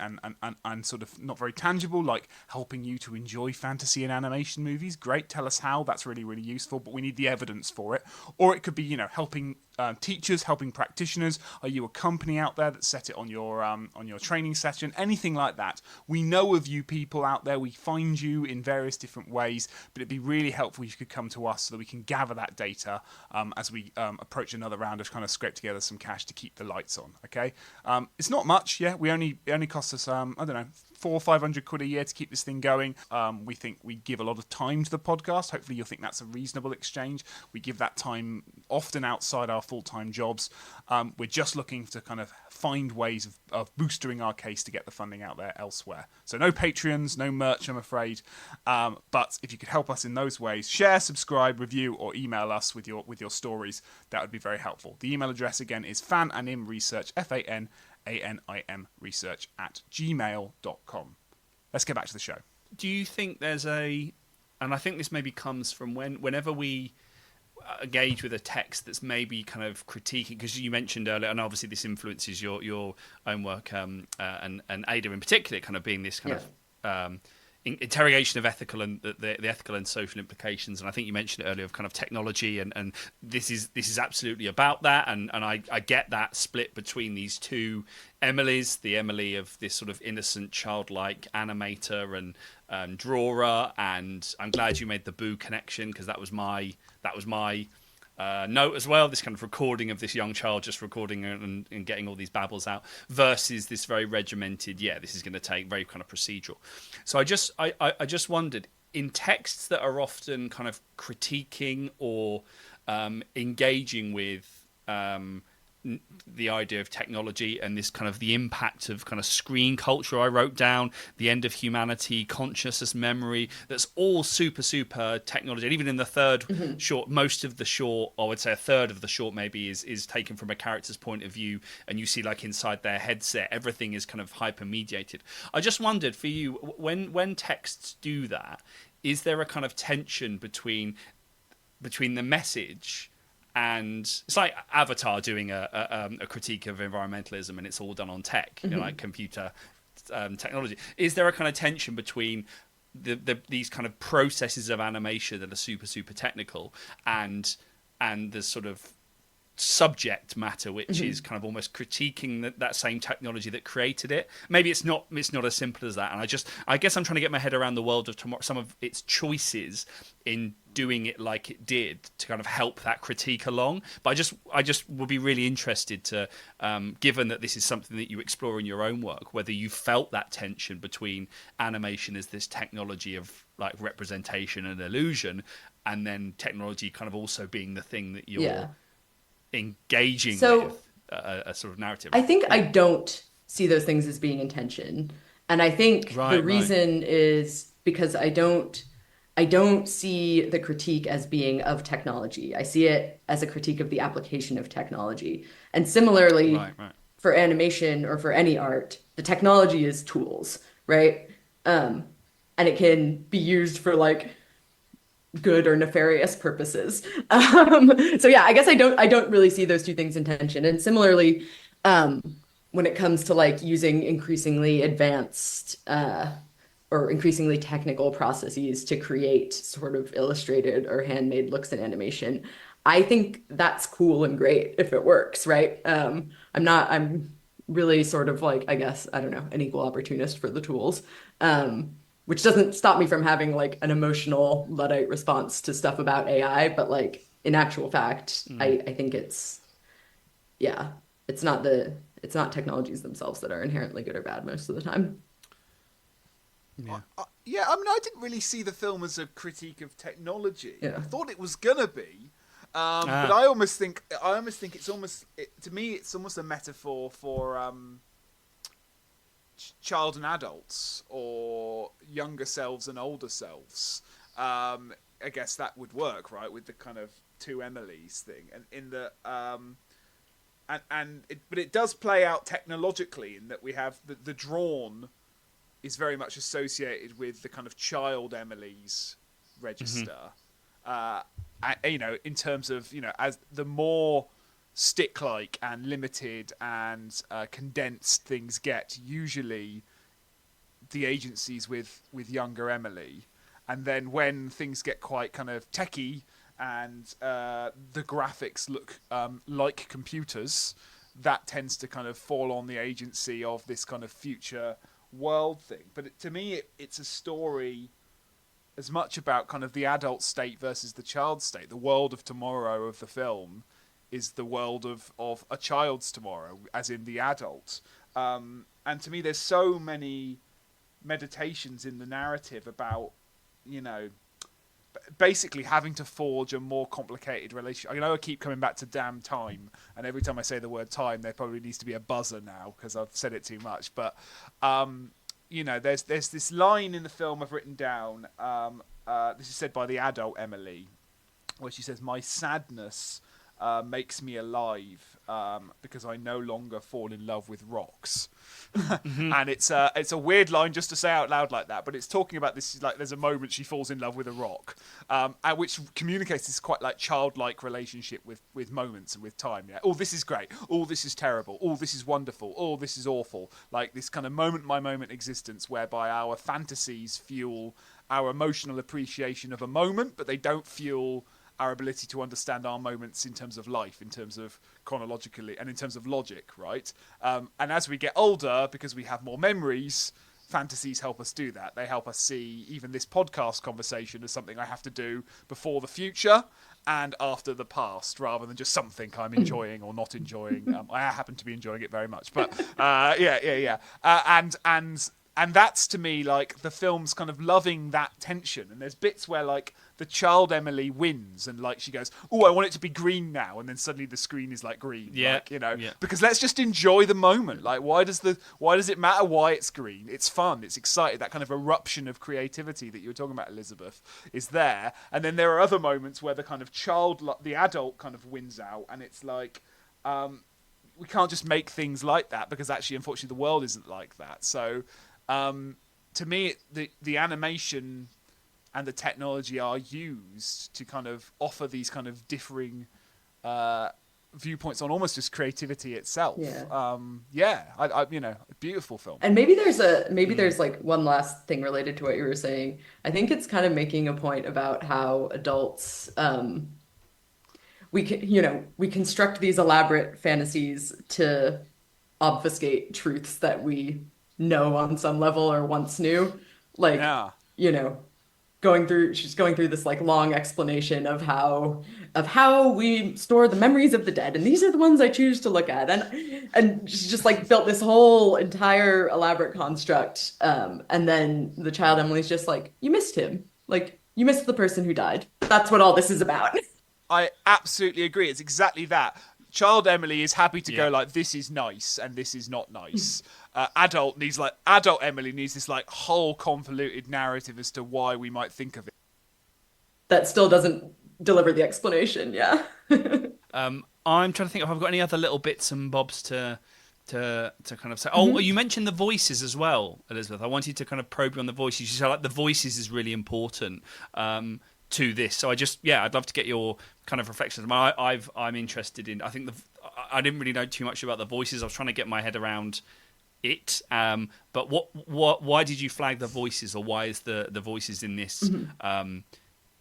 sort of not very tangible, like helping you to enjoy fantasy and animation movies. Great, tell us how. That's really, really useful, but we need the evidence for it. Or it could be, helping teachers, helping practitioners. Are you a company out there that set it on your training session? Anything like that. We know of you people out there. We find you in various different ways, but it'd be really helpful if you could come to us so that we can gather that data as we approach another round of kind of scrape together some cash to keep the lights on. Okay, it's not much. Yeah, it only costs us I don't know, £400 or £500 a year to keep this thing going. We think we give a lot of time to the podcast. Hopefully you'll think that's a reasonable exchange. We give that time often outside our full-time jobs. We're just looking to kind of find ways of boosting our case to get the funding out there elsewhere. So no Patreons, no merch, I'm afraid. But if you could help us in those ways, share, subscribe, review, or email us with your stories, that would be very helpful. The email address again is fananimresearch, FANANIM research @gmail.com. Let's get back to the show. Do you think there's and I think this maybe comes from whenever we engage with a text that's maybe kind of critiquing, because you mentioned earlier, and obviously this influences your own work, and Ada in particular, kind of being this kind of interrogation of ethical and the ethical and social implications. And I think you mentioned it earlier of kind of technology, and this is absolutely about that. And I get that split between these two Emilys, the Emily of this sort of innocent, childlike animator, and drawer, and I'm glad you made the Boo connection, because that was my note as well. This kind of recording of this young child just recording and getting all these babbles out, versus this very regimented. Yeah, this is going to take very kind of procedural. So I just wondered, in texts that are often kind of critiquing or engaging with the idea of technology and this kind of the impact of kind of screen culture, I wrote down the end of humanity, consciousness, memory, that's all super technology. And even in the third short, most of the short, I would say a third of the short maybe is taken from a character's point of view, and you see like inside their headset everything is kind of hyper mediated. I just wondered, for you, when texts do that, is there a kind of tension between the message, and it's like Avatar doing a critique of environmentalism, and it's all done on tech, you know, like computer technology. Is there a kind of tension between these kind of processes of animation that are super technical, and the sort of subject matter, which is kind of almost critiquing that same technology that created it? Maybe it's not as simple as that. And I guess I'm trying to get my head around the world of tomorrow, some of its choices in doing it like it did to kind of help that critique along. But I just would be really interested to, given that this is something that you explore in your own work, whether you felt that tension between animation as this technology of like representation and illusion, and then technology kind of also being the thing that you're engaging with a sort of narrative. I think I don't see those things as being in tension, and I think the reason is because I don't see the critique as being of technology. I see it as a critique of the application of technology. And similarly, for animation or for any art, the technology is tools, right? And it can be used for like good or nefarious purposes. So yeah, I guess I don't really see those two things in tension. And similarly, when it comes to like using increasingly advanced or increasingly technical processes to create sort of illustrated or handmade looks in animation, I think that's cool and great if it works, right? I'm really sort of like, I guess, I don't know, an equal opportunist for the tools. Which doesn't stop me from having like an emotional Luddite response to stuff about AI, but like in actual fact, I think it's not technologies themselves that are inherently good or bad most of the time. Yeah. I mean, I didn't really see the film as a critique of technology. I thought it was gonna be, but I almost think to me it's almost a metaphor for child and adults, or younger selves and older selves. I guess that would work, right, with the kind of two Emilys thing, and in the but it does play out technologically in that we have the drawn is very much associated with the kind of child Emily's register. You know, in terms of, you know, as the more stick-like and limited and condensed things get, usually the agencies with younger Emily, and then when things get quite kind of techie and the graphics look like computers, that tends to kind of fall on the agency of this kind of future world thing. But to me, it's a story as much about kind of the adult state versus the child state. The world of tomorrow of the film is the world of a child's tomorrow, as in the adult. And to me, there's so many meditations in the narrative about, you know, basically having to forge a more complicated relationship. I know I keep coming back to damn time, and every time I say the word time, there probably needs to be a buzzer now because I've said it too much. But you know, there's this line in the film I've written down. This is said by the adult Emily, where she says, "My sadness makes me alive because I no longer fall in love with rocks." And it's a weird line just to say out loud like that, but it's talking about this, like there's a moment she falls in love with a rock, which communicates this quite like childlike relationship with moments and with time. Yeah, oh, this is great. Oh, this is terrible. Oh, this is wonderful. Oh, this is awful. Like this kind of moment by moment existence whereby our fantasies fuel our emotional appreciation of a moment, but they don't fuel our ability to understand our moments in terms of life, in terms of chronologically, and in terms of logic, right? And as we get older, because we have more memories, fantasies help us do that. They help us see even this podcast conversation as something I have to do before the future and after the past, rather than just something I'm enjoying or not enjoying. I happen to be enjoying it very much, but and that's, to me, like, the film's kind of loving that tension. And there's bits where, like, the child Emily wins and, like, she goes, "Oh, I want it to be green now," and then suddenly the screen is like green. Yeah, like, you know, yeah. because let's just enjoy the moment. Like, why does it matter why it's green? It's fun, it's exciting. That kind of eruption of creativity that you were talking about, Elizabeth, is there. And then there are other moments where the kind of the adult kind of wins out, and it's like, we can't just make things like that, because actually, unfortunately, the world isn't like that. So to me, the animation and the technology are used to kind of offer these kind of differing viewpoints on almost just creativity itself. I beautiful film. And maybe there's like one last thing related to what you were saying. I think it's kind of making a point about how adults, we construct these elaborate fantasies to obfuscate truths that we know on some level or once knew. Like, she's going through this like long explanation of how we store the memories of the dead, and these are the ones I choose to look at, and she's just like built this whole entire elaborate construct, and then the child Emily's just like, you missed him, like you missed the person who died. That's what all this is about. I absolutely agree. It's exactly that. Child Emily is happy to go like, this is nice and this is not nice. Adult Emily needs this like whole convoluted narrative as to why we might think of it. That still doesn't deliver the explanation. Yeah. I'm trying to think if I've got any other little bits and bobs to kind of say. Oh, you mentioned the voices as well, Elizabeth. I wanted to kind of probe you on the voices. You said like the voices is really important to this. So I'd love to get your kind of reflections. I'm interested in. I think I didn't really know too much about the voices. I was trying to get my head around it. But why did you flag the voices, or why is the voices in this?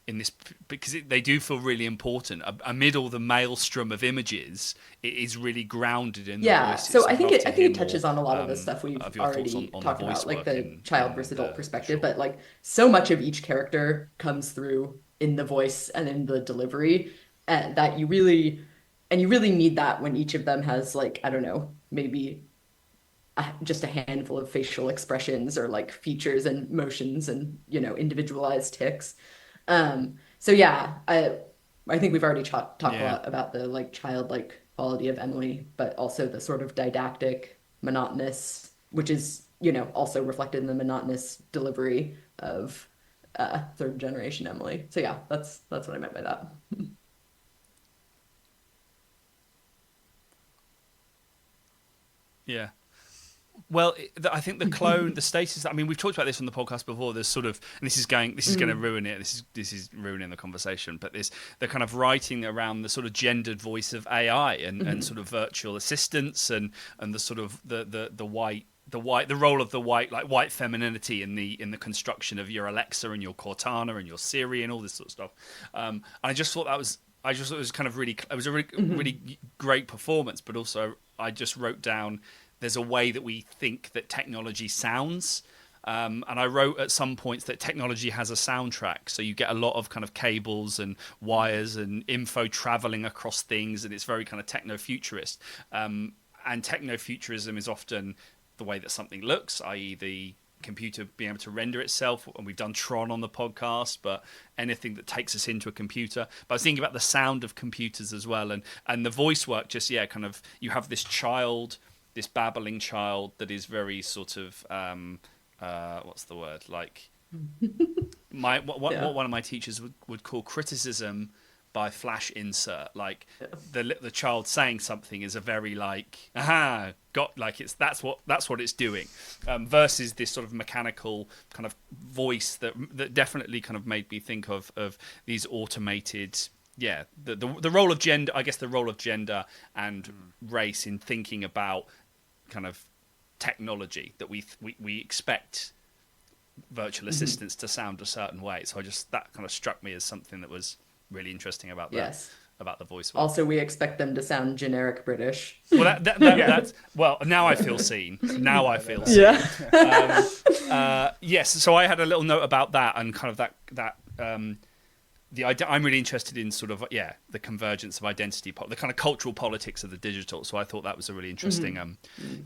In this, because they do feel really important amid all the maelstrom of images. It is really grounded in the voices. So I think it touches on a lot of the stuff we've already talked about, like the child versus adult perspective. But like so much of each character comes through in the voice and in the delivery, and that you really need that when each of them has, like, I don't know, maybe just a handful of facial expressions or like features and motions and individualized tics. So yeah, I think we've already talked a lot about the like childlike quality of Emily, but also the sort of didactic, monotonous, which is also reflected in the monotonous delivery of third generation Emily. So yeah, that's what I meant by that. Yeah. Well, I think the clone, the status. I mean, we've talked about this on the podcast before. There's sort of, and this is going to ruin it. This is ruining the conversation. But the kind of writing around the sort of gendered voice of AI and sort of virtual assistants and the sort of the role of the white femininity in the construction of your Alexa and your Cortana and your Siri and all this sort of stuff. And I just thought it was kind of really, it was a really great performance. But also, I just wrote down, there's a way that we think that technology sounds. And I wrote at some points that technology has a soundtrack. So you get a lot of kind of cables and wires and info traveling across things. And it's very kind of techno-futurist. And techno-futurism is often the way that something looks, i.e. the computer being able to render itself. And we've done Tron on the podcast, but anything that takes us into a computer. But I was thinking about the sound of computers as well. And the voice work, just, kind of, you have this babbling child that is very sort of what's the word, like what one of my teachers would call criticism by flash insert. Like the child saying something is a very like that's what it's doing, versus this sort of mechanical kind of voice that definitely kind of made me think of these automated. Yeah, the role of gender, I guess the role of gender and race in thinking about kind of technology, that we expect virtual assistants to sound a certain way. So that kind of struck me as something that was really interesting about that. Yes. about the voice work. Also, we expect them to sound generic British. Well, that's well. Now I feel seen. Now I feel seen. Yes. So I had a little note about that and kind of that. The idea, I'm really interested in sort of the convergence of identity, the kind of cultural politics of the digital. So I thought that was a really interesting,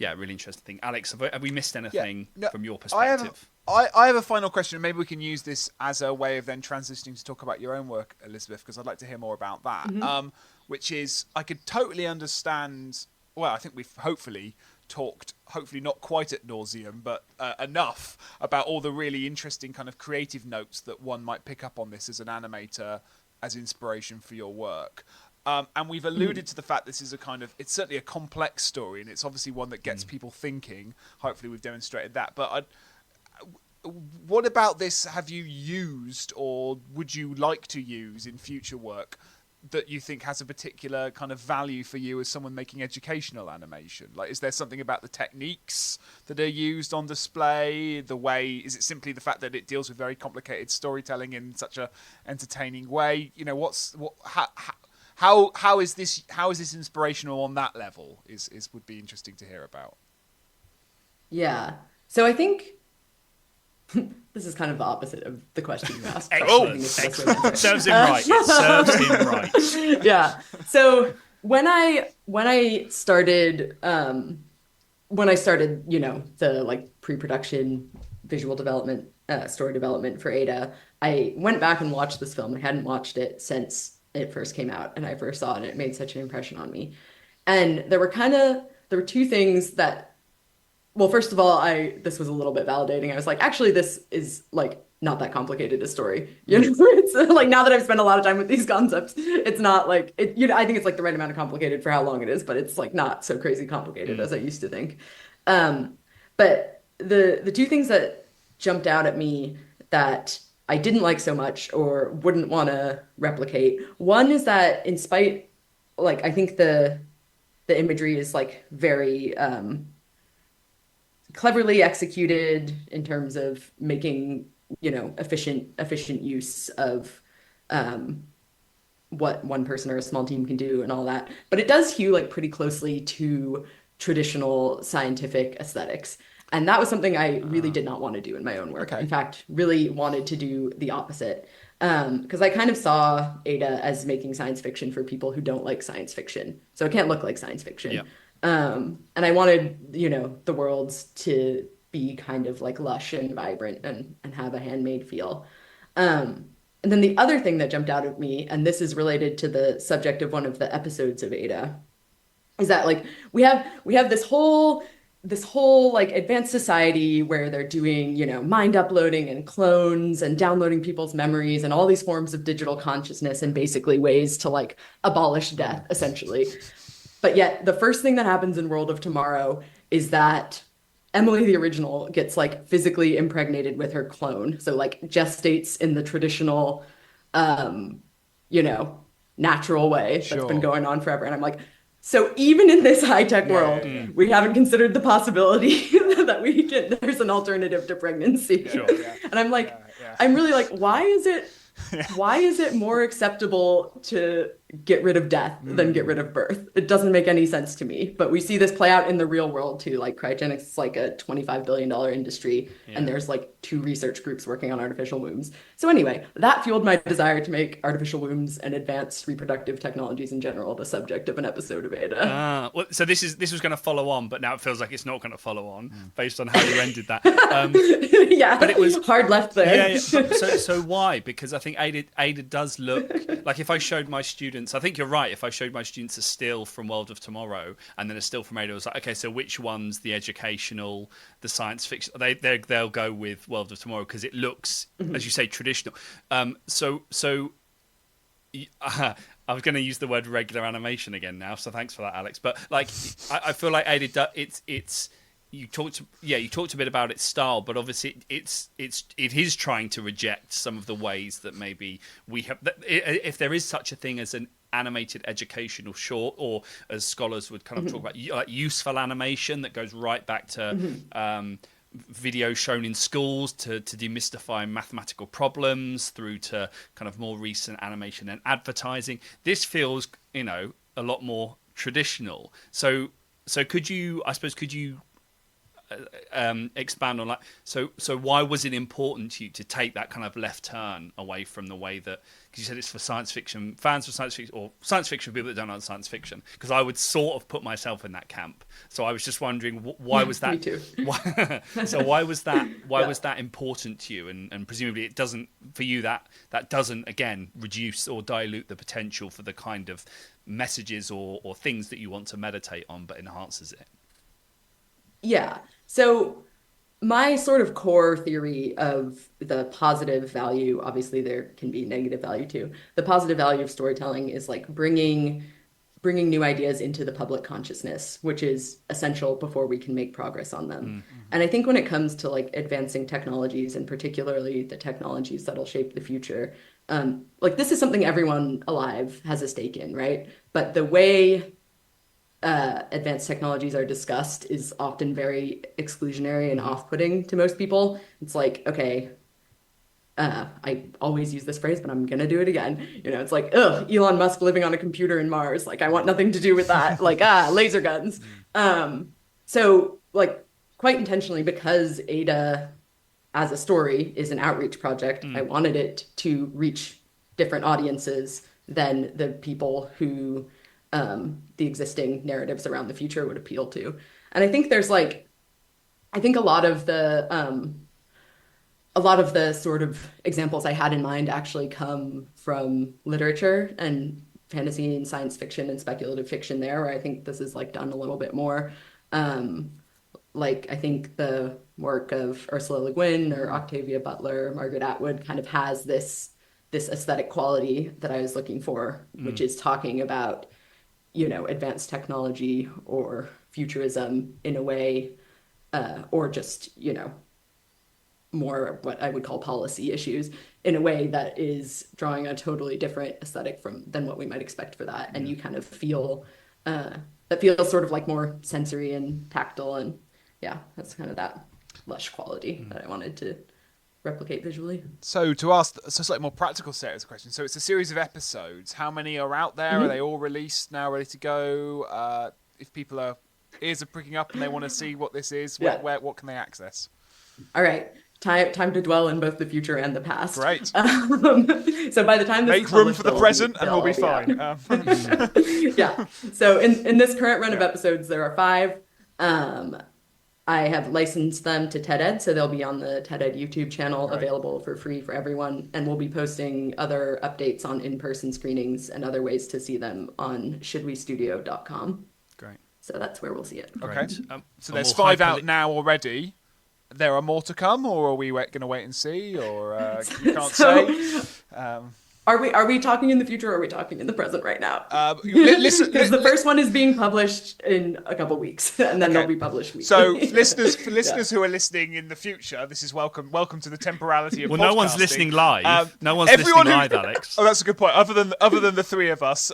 really interesting thing. Alex, have we missed anything from your perspective? I have a final question. Maybe we can use this as a way of then transitioning to talk about your own work, Elizabeth, because I'd like to hear more about that. Which is, I could totally understand. Well, I think we've hopefully talked, hopefully not quite at nauseum, but enough about all the really interesting kind of creative notes that one might pick up on this as an animator, as inspiration for your work. And we've alluded to the fact this is it's certainly a complex story, and it's obviously one that gets people thinking. Hopefully we've demonstrated that. But what about this have you used, or would you like to use in future work, that you think has a particular kind of value for you as someone making educational animation? Like, is there something about the techniques that are used on display? Is it simply the fact that it deals with very complicated storytelling in such a entertaining way? You know, how is this inspirational on that level? Would be interesting to hear about. Yeah. So I think this is kind of the opposite of the question you asked. Serves him right. It serves him right. Yeah. So when I started, the like pre-production visual development, story development for Ada, I went back and watched this film. I hadn't watched it since it first came out, and I first saw it, and it made such an impression on me. And there were two things that. Well, first of all, this was a little bit validating. I was like, actually, this is like not that complicated a story. You know, it's like, now that I've spent a lot of time with these concepts, it's not like it. You know, I think it's like the right amount of complicated for how long it is, but it's like not so crazy complicated as I used to think. But the two things that jumped out at me that I didn't like so much or wouldn't want to replicate. One is that I think the imagery is like very cleverly executed in terms of making, efficient use of what one person or a small team can do and all that. But it does hew like pretty closely to traditional scientific aesthetics. And that was something I really did not want to do in my own work. Okay. In fact, really wanted to do the opposite. Because I kind of saw Ada as making science fiction for people who don't like science fiction. So it can't look like science fiction. Yeah. And I wanted, the worlds to be kind of like lush and vibrant and have a handmade feel. And then the other thing that jumped out at me, and this is related to the subject of one of the episodes of Ada, is that like we have this whole like advanced society where they're doing, mind uploading and clones and downloading people's memories and all these forms of digital consciousness and basically ways to like abolish death, essentially. But yet the first thing that happens in World of Tomorrow is that Emily, the original, gets like physically impregnated with her clone. So like gestates in the traditional, natural way that's been going on forever. And I'm like, so even in this high-tech world, we haven't considered the possibility that there's an alternative to pregnancy. Sure. Yeah. And I'm like, I'm really like, why is it more acceptable to get rid of death than get rid of birth? It doesn't make any sense to me. But we see this play out in the real world too. Like cryogenics is like a $25 billion industry, and there's like 2 research groups working on artificial wombs. So anyway, that fueled my desire to make artificial wombs and advanced reproductive technologies in general the subject of an episode of Ada. Well, so this was going to follow on, but now it feels like it's not going to follow on based on how you ended that. Yeah, but it was hard left there. Yeah. So why? Because I think Ada does look like, if I showed my students, I think you're right. If I showed my students a still from World of Tomorrow and then a still from Ada, I was like, okay, so which one's the educational, the science fiction? They'll go with World of Tomorrow because it looks, as you say, traditional. I was going to use the word regular animation again now, so thanks for that, Alex. But like, I feel like Ada, it's. You talked a bit about its style, but obviously it is trying to reject some of the ways that maybe we have. If there is such a thing as an animated educational short, or as scholars would kind of talk about, like useful animation that goes right back to videos shown in schools to demystify mathematical problems through to kind of more recent animation and advertising. This feels, a lot more traditional. So could you expand on so why was it important to you to take that kind of left turn away from the way that, because you said it's for science fiction fans, for science fiction, or science fiction people that don't know science fiction, because I would sort of put myself in that camp. So I was just wondering why was that? Me too. Why was that important to you? And presumably it doesn't, for you, that doesn't again reduce or dilute the potential for the kind of messages or things that you want to meditate on, but enhances it. Yeah. So my sort of core theory of the positive value, obviously there can be negative value too. The positive value of storytelling is like bringing new ideas into the public consciousness, which is essential before we can make progress on them. Mm-hmm. And I think when it comes to like advancing technologies, and particularly the technologies that'll shape the future, like this is something everyone alive has a stake in, right? But the way advanced technologies are discussed is often very exclusionary and off-putting to most people. It's like, okay, I always use this phrase, but I'm gonna do it again. It's like, ugh, Elon Musk living on a computer in Mars. Like, I want nothing to do with that. Like, laser guns. So, like, quite intentionally, because Ada as a story is an outreach project, I wanted it to reach different audiences than the people who the existing narratives around the future would appeal to. And I think there's like, I think a lot of the sort of examples I had in mind actually come from literature and fantasy and science fiction and speculative fiction there, where I think this is like done a little bit more. Like I think the work of Ursula Le Guin or Octavia Butler, Margaret Atwood kind of has this aesthetic quality that I was looking for, which is talking about advanced technology or futurism in a way, or just, more what I would call policy issues in a way that is drawing a totally different aesthetic than what we might expect for that. And you kind of feel, that feels sort of like more sensory and tactile. And yeah, that's kind of that lush quality that I wanted to replicate visually. So to ask a slightly more practical set of questions. So it's a series of episodes. How many are out there? Are they all released now, ready to go? If people ears are pricking up and they want to see what this is, what can they access? All right. Time to dwell in both the future and the past. Great. So by the time this make room for the present and we'll be fine. Yeah. So in this current run of episodes, there are 5. I have licensed them to TED-Ed, so they'll be on the TED-Ed YouTube channel, available for free for everyone. And we'll be posting other updates on in-person screenings and other ways to see them on shouldwestudio.com. Great. So that's where we'll see it. Okay. So there's 5 out now already. There are more to come, or are we going to wait and see, or you can't say? Are we talking in the future, or are we talking in the present right now? Listen, because the first one is being published in a couple weeks, and then they'll be published weekly. So, for listeners who are listening in the future, this is welcome to the temporality of podcasting. No one's listening live. No one's listening live, Alex. Oh, that's a good point. Other than the 3 of us,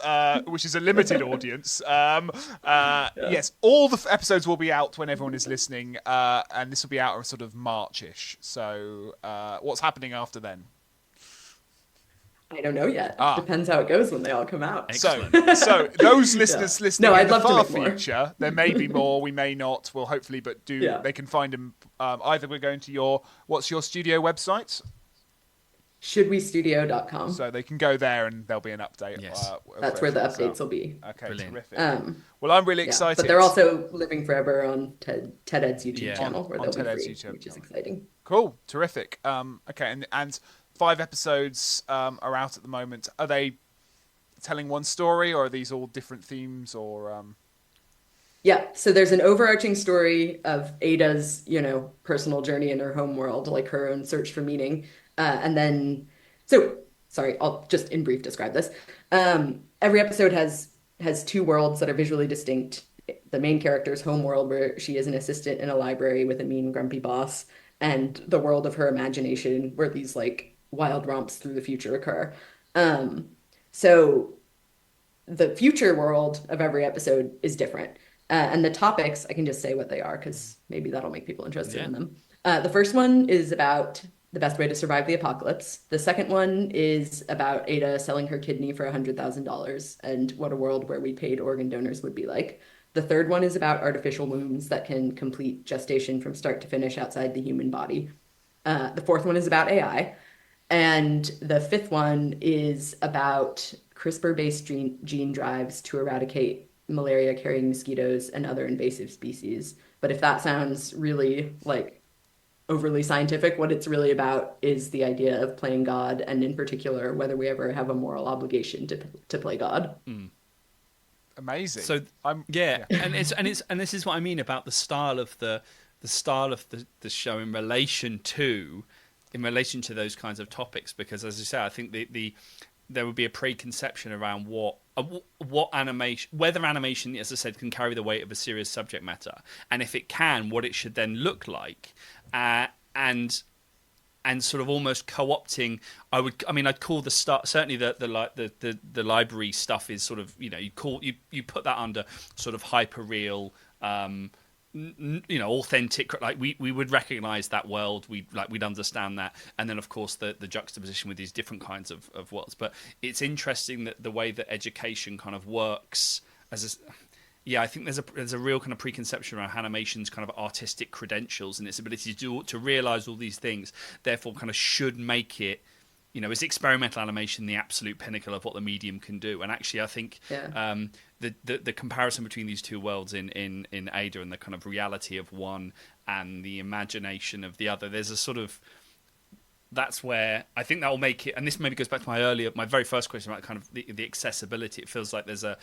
which is a limited audience. Yes, all the episodes will be out when everyone is listening, and this will be out sort of March-ish. So, what's happening after then? I don't know yet. Depends how it goes when they all come out. Excellent. So those listeners listening in the far future, there may be more, we may not. Well, hopefully, but they can find them. Either we're going to what's your studio website? Shouldwestudio.com. So they can go there and there'll be an update. Yes. That's where the updates will be. Okay, brilliant. Terrific. Well, I'm really excited. But they're also living forever on TED-Ed's YouTube channel, where they'll be free, YouTube which is exciting. Cool, terrific. Okay, and 5 episodes are out at the moment. Are they telling one story, or are these all different themes, or? Yeah, so there's an overarching story of Ada's, personal journey in her home world, like her own search for meaning. And then, I'll just in brief describe this. Every episode has 2 worlds that are visually distinct. The main character's home world, where she is an assistant in a library with a mean, grumpy boss, and the world of her imagination, where these like wild romps through the future occur. So the future world of every episode is different. And the topics, I can just say what they are, because maybe that'll make people interested in them. The first one is about the best way to survive the apocalypse. The second one is about Ada selling her kidney for $100,000 and what a world where we paid organ donors would be like. The third one is about artificial wombs that can complete gestation from start to finish outside the human body. The fourth one is about AI. And the fifth one is about CRISPR-based gene drives to eradicate malaria-carrying mosquitoes and other invasive species. But if that sounds really like overly scientific, what it's really about is the idea of playing God, and in particular, whether we ever have a moral obligation to play God. Mm. Amazing. So and this is what I mean about the style of the show in relation to those kinds of topics, because as you say, I think there would be a preconception around what animation, whether animation, as I said, can carry the weight of a serious subject matter, and if it can, what it should then look like, and sort of almost co-opting. I'd call the start, certainly the library stuff is sort of, you put that under sort of hyper real, authentic, like we would recognize that world, we'd understand that, and then of course the juxtaposition with these different kinds of worlds. But it's interesting that the way that education kind of works I think there's a real kind of preconception around animation's kind of artistic credentials and its ability to realize all these things, therefore kind of should make it, is experimental animation the absolute pinnacle of what the medium can do. And actually I think the comparison between these two worlds in Ada, and the kind of reality of one and the imagination of the other, there's a sort of, that's where I think that will make it, and this maybe goes back to my very first question about kind of the accessibility. It feels like there's the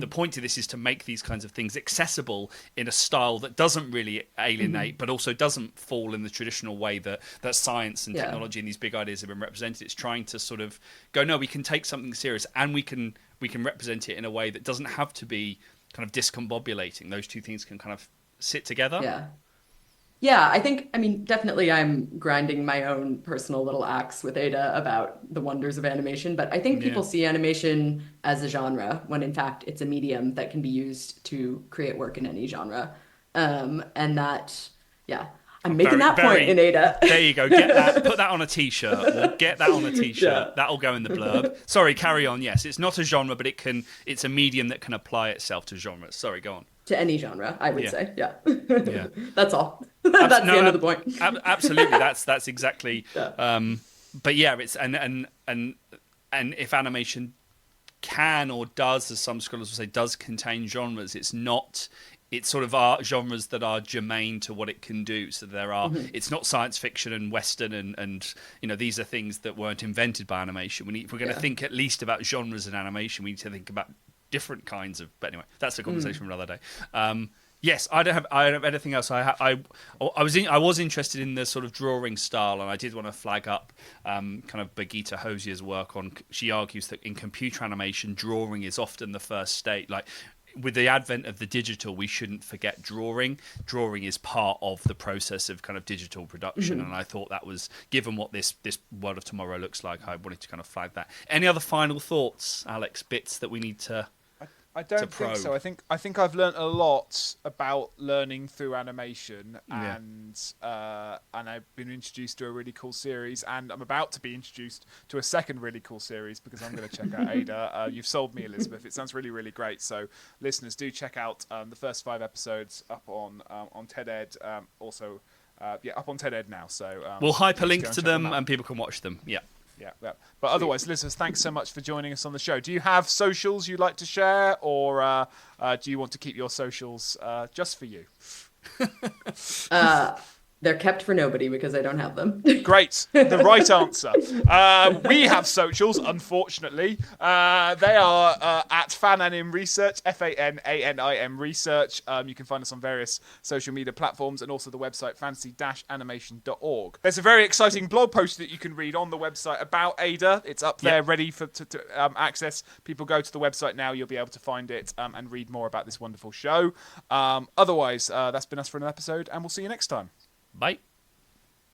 point of this is to make these kinds of things accessible in a style that doesn't really alienate, but also doesn't fall in the traditional way that science and technology and these big ideas have been represented. It's trying to sort of go, no, we can take something serious and we can represent it in a way that doesn't have to be kind of discombobulating. Those two things can kind of sit together. Yeah, definitely I'm grinding my own personal little axe with Ada about the wonders of animation, but I think people see animation as a genre when in fact it's a medium that can be used to create work in any genre. I'm making that point in Ada. There you go. Get that. Put that on a t-shirt. We'll get that on a t-shirt. That'll go in the blurb. Sorry, carry on. Yes, it's not a genre, but it's a medium that can apply itself to genres. Sorry, go on. To any genre, I would say. Yeah. That's all. That's the end of the point. Absolutely. That's exactly. But yeah, it's and if animation can or does, as some scholars will say, does contain genres, it's sort of art genres that are germane to what it can do. So there are, it's not science fiction and Western and these are things that weren't invented by animation. If we're going to think at least about genres in animation, we need to think about different kinds of. But anyway, that's a conversation for another day. Yes, I don't have anything else. I was interested in the sort of drawing style, and I did want to flag up kind of Birgitta Hosier's work on. She argues that in computer animation, drawing is often the first state. Like, with the advent of the digital, we shouldn't forget drawing. Drawing is part of the process of kind of digital production, and I thought that was, given what this world of tomorrow looks like, I wanted to kind of flag that. Any other final thoughts, Alex? Bits that we need to. I don't think so. I think I've learned a lot about learning through animation, and I've been introduced to a really cool series, and I'm about to be introduced to a second really cool series because I'm going to check out Ada. You've sold me, Elizabeth. It sounds really, really great. So listeners, do check out the first 5 episodes up on TED-Ed. Also, up on TED-Ed now. So we'll hyperlink to them and people can watch them. Yeah. Yeah. But otherwise, listeners, thanks so much for joining us on the show. Do you have socials you'd like to share, or do you want to keep your socials just for you? They're kept for nobody because I don't have them. Great. The right answer. We have socials, unfortunately. They are at Fananim Research, FANANIM Research. You can find us on various social media platforms and also the website fantasy-animation.org. There's a very exciting blog post that you can read on the website about Ada. It's up there ready to access. People go to the website now. You'll be able to find it and read more about this wonderful show. Otherwise, that's been us for an episode, and we'll see you next time. Bye.